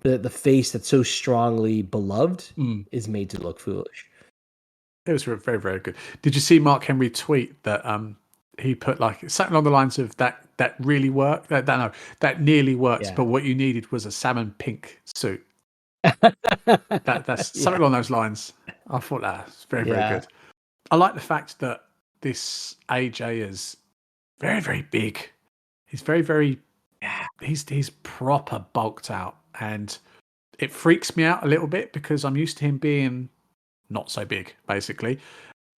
the face that's so strongly beloved is made to look foolish. It was very, very good. Did you see Mark Henry tweet that he put like something along the lines of that really worked. That nearly worked, Yeah. but what you needed was a salmon pink suit. That's something Yeah. along those lines. I thought that was very, very Yeah. good. I like the fact that this AJ is very, very big. He's very, very. He's proper bulked out, and it freaks me out a little bit because I'm used to him being not so big, basically,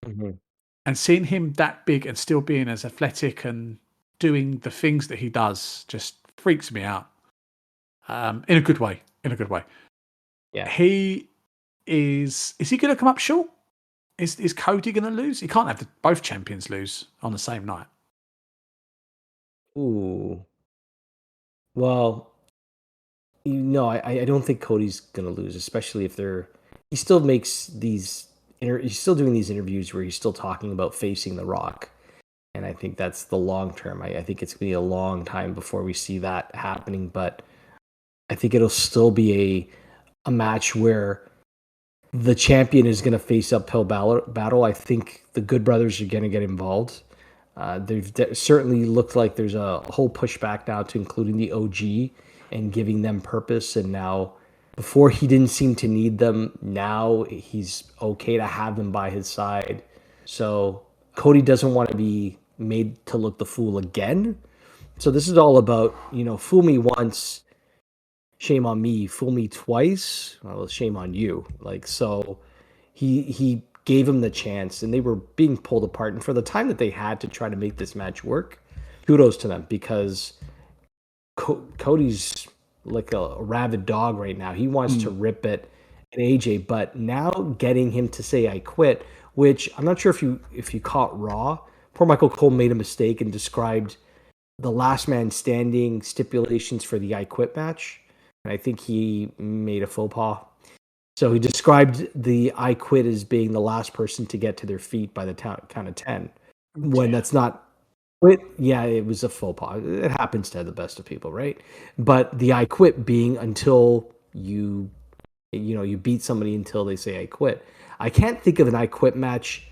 Mhm. and seeing him that big and still being as athletic and doing the things that he does just freaks me out. In a good way. In a good way. Yeah. He is. Is he going to come up short? Is Cody going to lose? He can't have both champions lose on the same night. Ooh. Well, I don't think Cody's gonna lose, especially if they're. He still makes these. He's still doing these interviews where he's still talking about facing The Rock, and I think that's the long term. I think it's gonna be a long time before we see that happening, but I think it'll still be a match where the champion is gonna face uphill battle. I think the Good Brothers are gonna get involved. They've certainly looked like there's a whole pushback now to including the OG and giving them purpose. And now, before he didn't seem to need them, now he's okay to have them by his side. So Cody doesn't want to be made to look the fool again. So this is all about, fool me once, shame on me. Fool me twice, well, shame on you. Like, so he gave him the chance, and they were being pulled apart. And for the time that they had to try to make this match work, kudos to them, because Cody's like a rabid dog right now. He wants to rip it at AJ, but now getting him to say "I quit," which I'm not sure if you caught Raw. Poor Michael Cole made a mistake and described the last man standing stipulations for the "I quit" match, and I think he made a faux pas. So he described the "I quit" as being the last person to get to their feet by the count of 10. When that's not quit, yeah, it was a faux pas. It happens to the best of people, right? But the "I quit" being until you beat somebody until they say "I quit." I can't think of an "I quit" match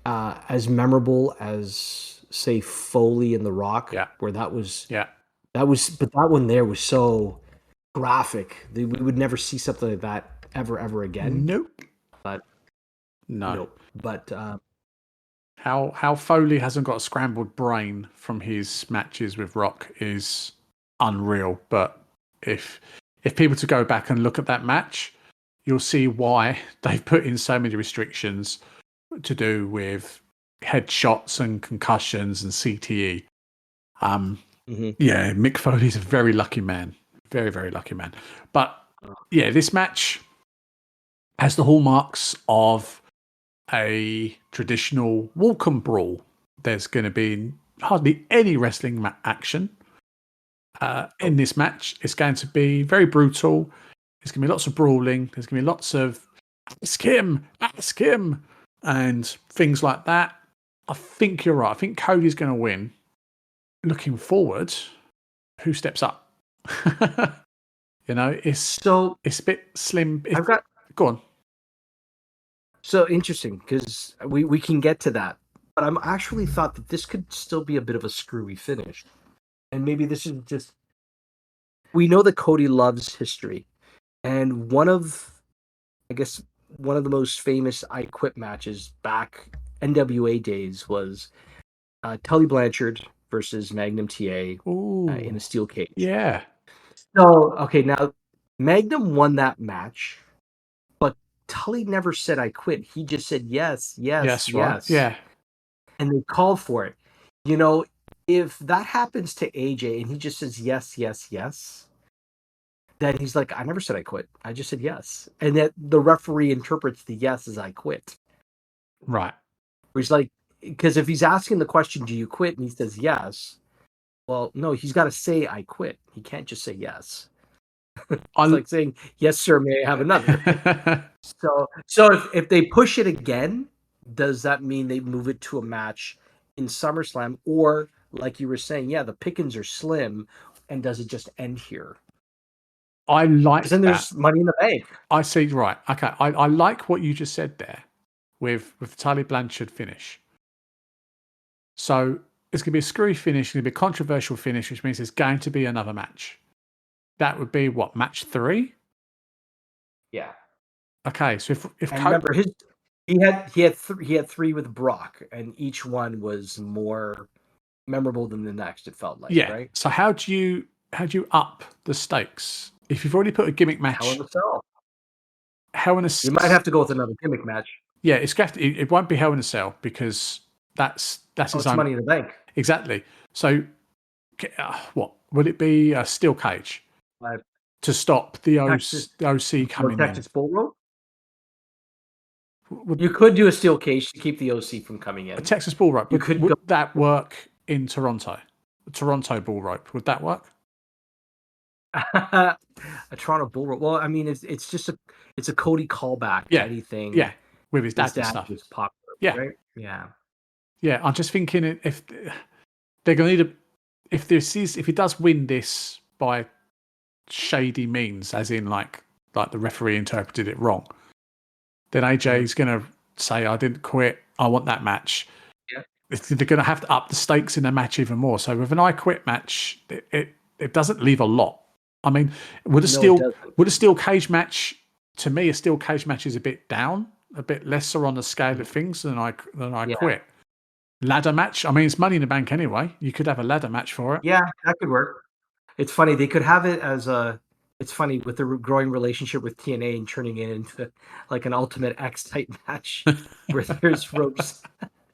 as memorable as, say, Foley and The Rock, where that was, but that one there was so graphic. We would never see something like that ever again. Nope. But no. Nope. But How Foley hasn't got a scrambled brain from his matches with Rock is unreal. But if people to go back and look at that match, you'll see why they've put in so many restrictions to do with headshots and concussions and CTE. Yeah, Mick Foley's a very lucky man. Very, very lucky man. But yeah, this match has the hallmarks of a traditional walk and brawl. There's going to be hardly any wrestling action in this match. It's going to be very brutal. There's going to be lots of brawling. There's going to be lots of ask him, and things like that. I think you're right. I think Cody's going to win. Looking forward, who steps up? It's a bit slim. Go on. So interesting, because we can get to that, but I'm actually thought that this could still be a bit of a screwy finish, and maybe this is just, we know that Cody loves history, and one of the most famous "I Quit" matches back NWA days was Tully Blanchard versus Magnum TA in a steel cage. Yeah. So okay, now Magnum won that match, but Tully never said "I quit." He just said yes. Right. Yeah. And they called for it. If that happens to AJ and he just says yes, then he's like, I never said I quit. I just said yes. And that the referee interprets the yes as I quit. Right. Where he's like, because if he's asking the question, do you quit? And he says yes. Well, no, he's got to say I quit. He can't just say yes. It's like saying, yes, sir, may I have another? So if they push it again, does that mean they move it to a match in SummerSlam? Or, like you were saying, yeah, the pickings are slim, and does it just end here? I like that. Then there's Money in the Bank. I see, right. Okay. I like what you just said there with the Tully Blanchard finish. So it's going to be a screwy finish, it's going to be a controversial finish, which means there's going to be another match. That would be what, match 3? Yeah. Okay, so if And remember, he had 3 with Brock, and each one was more memorable than the next. It felt like, yeah. right? So how do you up the stakes if you've already put a gimmick match? Hell in a Cell. Hell in a You might have to go with another gimmick match. Yeah, it won't be Hell in a Cell because that's its own. Money in the Bank. Exactly. So what would it be? A steel cage to stop the OC coming Texas Bull Rope. in. You could do a steel cage to keep the OC from coming in. A Texas bull rope. Would go that work in Toronto? A Toronto bull rope. Would that work? A Toronto bull rope. Well, I mean, it's just a Cody callback to anything. Yeah, with his dad and stuff. Was popular. Yeah, right? Yeah. Yeah, I'm just thinking if they're going to need if he does win this by shady means, as in like the referee interpreted it wrong, then AJ's going to say, I didn't quit, I want that match. Yeah. They're going to have to up the stakes in the match even more. So with an I quit match, it doesn't leave a lot. I mean, would a steel cage match, to me, a steel cage match is a bit down, a bit lesser on the scale of things than I quit. Ladder match, I mean, it's Money in the Bank anyway. You could have a ladder match for it. Yeah, that could work. It's funny, they could have it as it's funny with the growing relationship with TNA and turning it into like an Ultimate X type match where there's ropes.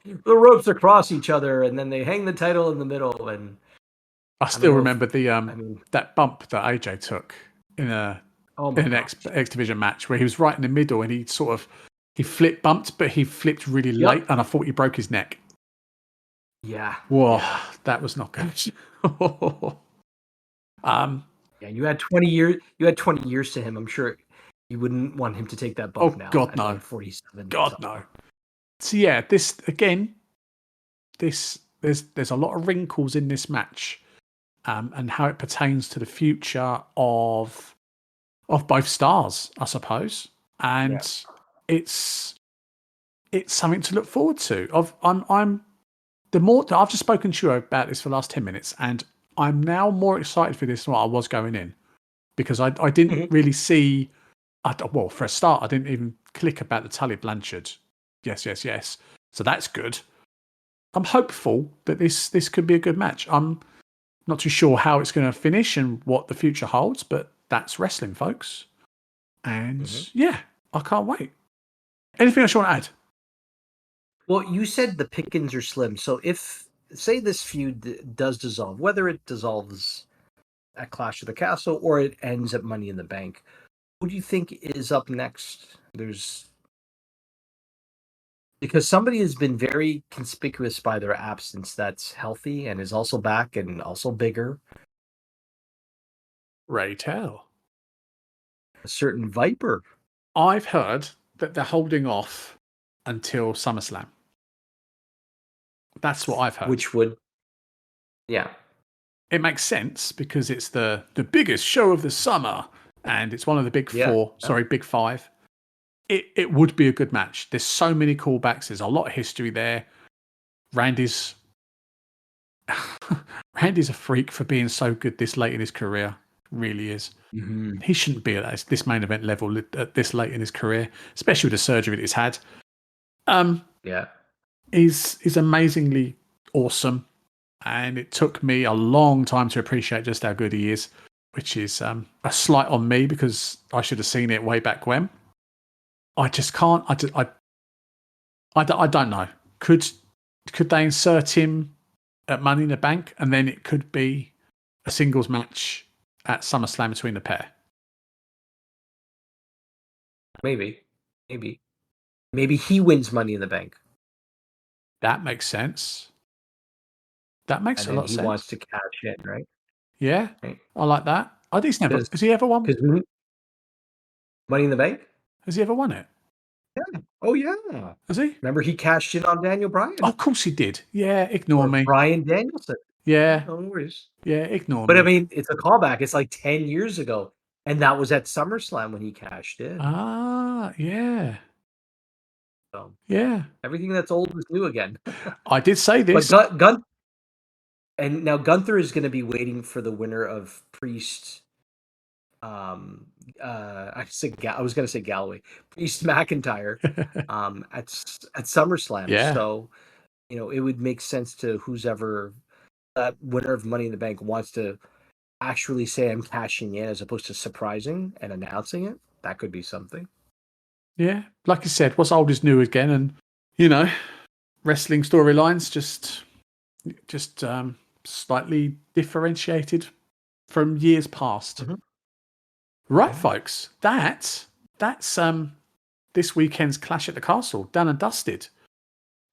The ropes across each other, and then they hang the title in the middle. And I still remember that bump that AJ took in an X Division match where he was right in the middle and he flip bumped, but he flipped really late, and I thought he broke his neck. Yeah. Whoa, that was not good. Yeah, you had 20 years. You had 20 years to him. I'm sure you wouldn't want him to take that bump now. God no. Like 47. God no. So yeah, there's a lot of wrinkles in this match, and how it pertains to the future of both stars, I suppose, and it's something to look forward to. I've just spoken to you about this for the last 10 minutes, and I'm now more excited for this than what I was going in, because I didn't really see. Well, for a start, I didn't even click about the Tully Blanchard. Yes. So that's good. I'm hopeful that this could be a good match. I'm not too sure how it's going to finish and what the future holds, but that's wrestling, folks. And yeah, I can't wait. Anything else you want to add? Well, you said the pickings are slim. So if, say, this feud does dissolve, whether it dissolves at Clash of the Castle or it ends at Money in the Bank, who do you think is up next? Because somebody has been very conspicuous by their absence that's healthy and is also back and also bigger. Ray Tell. A certain Viper. I've heard that they're holding off until SummerSlam. That's what I've heard. Which would, yeah. It makes sense because it's the biggest show of the summer and it's one of the big big five. It would be a good match. There's so many callbacks. There's a lot of history there. Randy's a freak for being so good this late in his career. Really is. Mm-hmm. He shouldn't be at this main event level at this late in his career, especially with the surgery that he's had. He's amazingly awesome, and it took me a long time to appreciate just how good he is, which is a slight on me because I should have seen it way back when. I just can't. I don't know. Could they insert him at Money in the Bank, and then it could be a singles match at SummerSlam between the pair? Maybe he wins Money in the Bank. That makes sense. That makes a lot of sense. He wants to cash in, right? Yeah, right. I like that. Has he ever won? Money in the Bank? Has he ever won it? Yeah. Oh, yeah. Has he? Remember he cashed in on Daniel Bryan? Oh, of course he did. Yeah, ignore me. Bryan Danielson. Yeah. No worries. Yeah, ignore me. But I mean, it's a callback. It's like 10 years ago. And that was at SummerSlam when he cashed in. Ah, yeah. So Yeah. everything that's old is new again. I did say But this. and now Gunther is going to be waiting for the winner of Priest. I was going to say Galloway, Priest McIntyre, at SummerSlam. Yeah. So it would make sense to who's ever that winner of Money in the Bank wants to actually say I'm cashing in as opposed to surprising and announcing it. That could be something. Yeah. Like I said, what's old is new again. And, wrestling storylines just slightly differentiated from years past. Mm-hmm. Right, Yeah. folks. That's this weekend's Clash at the Castle, done and dusted.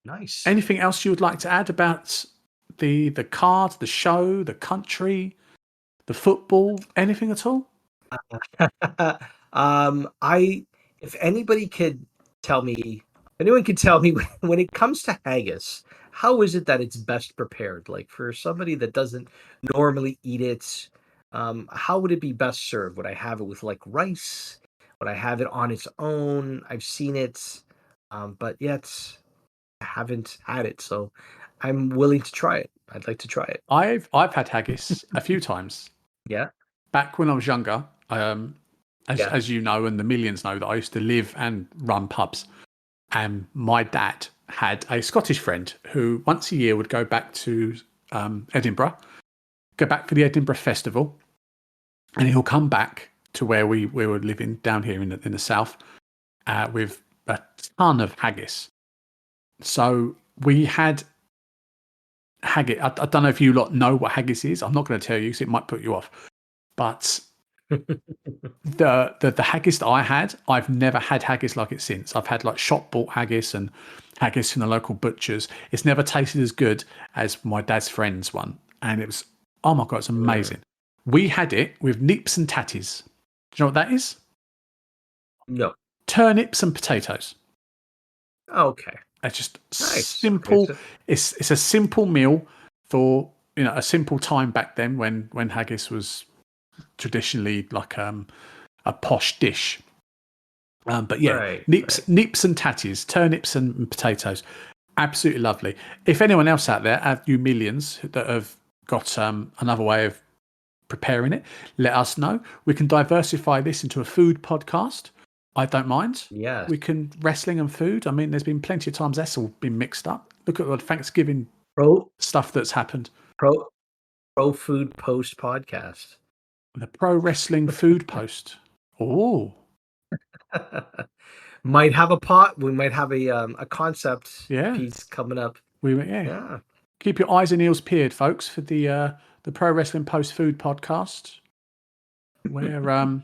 Nice. Anything else you would like to add about the card, the show, the country, the football, anything at all? I if anybody could tell me, anyone could tell me when it comes to haggis, how is it that it's best prepared? Like for somebody that doesn't normally eat it, how would it be best served? Would I have it with like rice? Would I have it on its own? I've seen it, but yet I haven't had it, so I'm willing to try it. I'd like to try it. I've had haggis a few times. Yeah. Back when I was younger, Yeah. as you know, and the millions know, that I used to live and run pubs. And my dad had a Scottish friend who once a year would go back to Edinburgh, go back for the Edinburgh Festival, and he'll come back to where we were living down here in the south with a ton of haggis. So we had haggis. I don't know if you lot know what haggis is. I'm not going to tell you because it might put you off. But the haggis that I had, I've never had haggis like it since. I've had like shop bought haggis and haggis from the local butchers. It's never tasted as good as my dad's friend's one, and it was, oh my god, it's amazing. We had it with nips and tatties. Do you know what that is? No. Turnips and potatoes. Okay. It's just Nice. simple. It's a simple meal for a simple time back then when haggis was traditionally like a posh dish. But yeah, nips and tatties, turnips and potatoes, absolutely lovely. If anyone else out there, you millions that have got another way of preparing it, let us know. We can diversify this into a food podcast. I don't mind. Yes. We can wrestling and food. I mean, there's been plenty of times that's all been mixed up. Look at the Thanksgiving stuff that's happened. Pro Food Post podcast. The Pro Wrestling Food Post. Oh. Might have we might have a concept piece coming up. Yeah. Keep your eyes and ears peeled, folks, for the Pro Wrestling Post Food podcast, where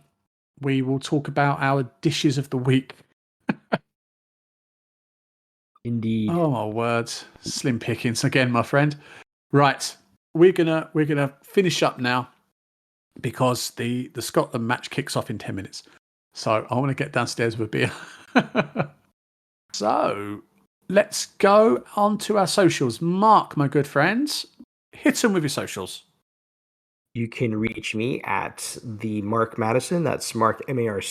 we will talk about our dishes of the week. Indeed. Oh my word, slim pickings again, my friend. Right, we're gonna finish up now because the Scotland match kicks off in 10 minutes. So I want to get downstairs with a beer. So let's go on to our socials. Mark, my good friends, hit them with your socials. You can reach me at the Mark Madison. That's Mark MARC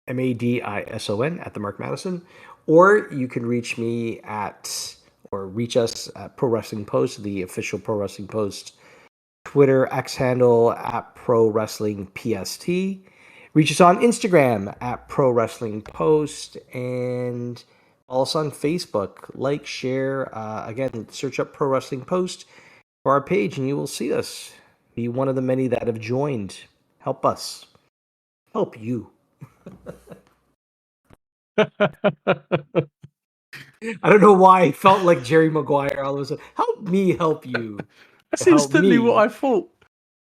MADISON at the Mark Madison. Or you can reach me reach us at Pro Wrestling Post, the official Pro Wrestling Post Twitter X handle at Pro Wrestling PST. Reach us on Instagram at Pro Wrestling Post, and follow us on Facebook. Like, share. Again, search up Pro Wrestling Post for our page, and you will see us. Be one of the many that have joined. Help us. Help you. I don't know why I felt like Jerry Maguire all of a sudden. Help me help you. That's instantly what I thought.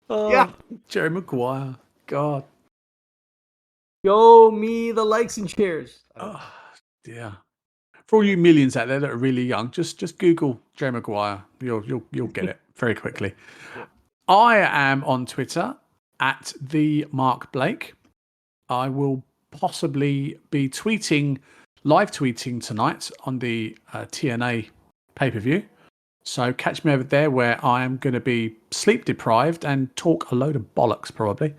Oh, yeah. Jerry Maguire. God. Show me the likes and shares. Oh, dear. For all you millions out there that are really young, just Google Jerry Maguire. You'll get it very quickly. I am on Twitter at the Mark Blake. I will possibly be live tweeting tonight on the TNA pay-per-view. So catch me over there where I am going to be sleep deprived and talk a load of bollocks probably.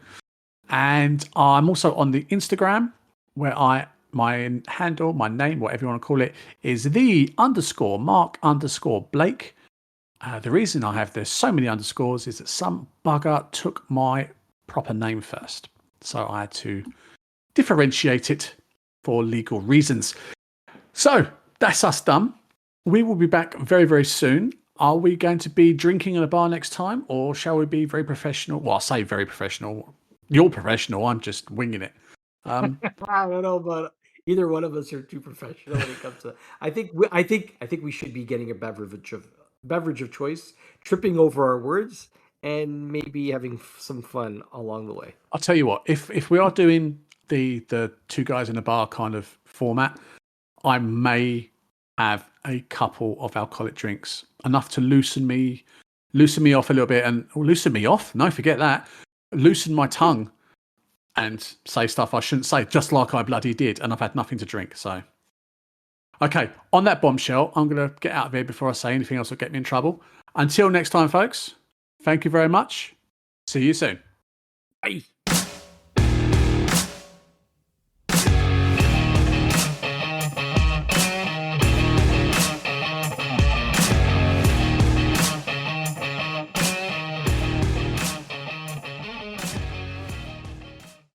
And I'm also on the Instagram where I My handle, my name, whatever you want to call it, is _Mark_Blake. The reason I have there's so many underscores is that some bugger took my proper name first. So I had to differentiate it for legal reasons. So that's us done. We will be back very, very soon. Are we going to be drinking in a bar next time, or shall we be very professional? Well, I say very professional. You're professional. I'm just winging it. I don't know, but either one of us are too professional when it comes to. I think we should be getting a beverage of choice, tripping over our words, and maybe having some fun along the way. I'll tell you what. If we are doing the two guys in a bar kind of format, I may have a couple of alcoholic drinks, enough to loosen me off a little bit, and loosen me off. No, forget that. Loosen my tongue and say stuff I shouldn't say, just like I bloody did, and I've had nothing to drink. So, okay, on that bombshell, I'm going to get out of here before I say anything else that will get me in trouble. Until next time, folks, thank you very much. See you soon. Bye.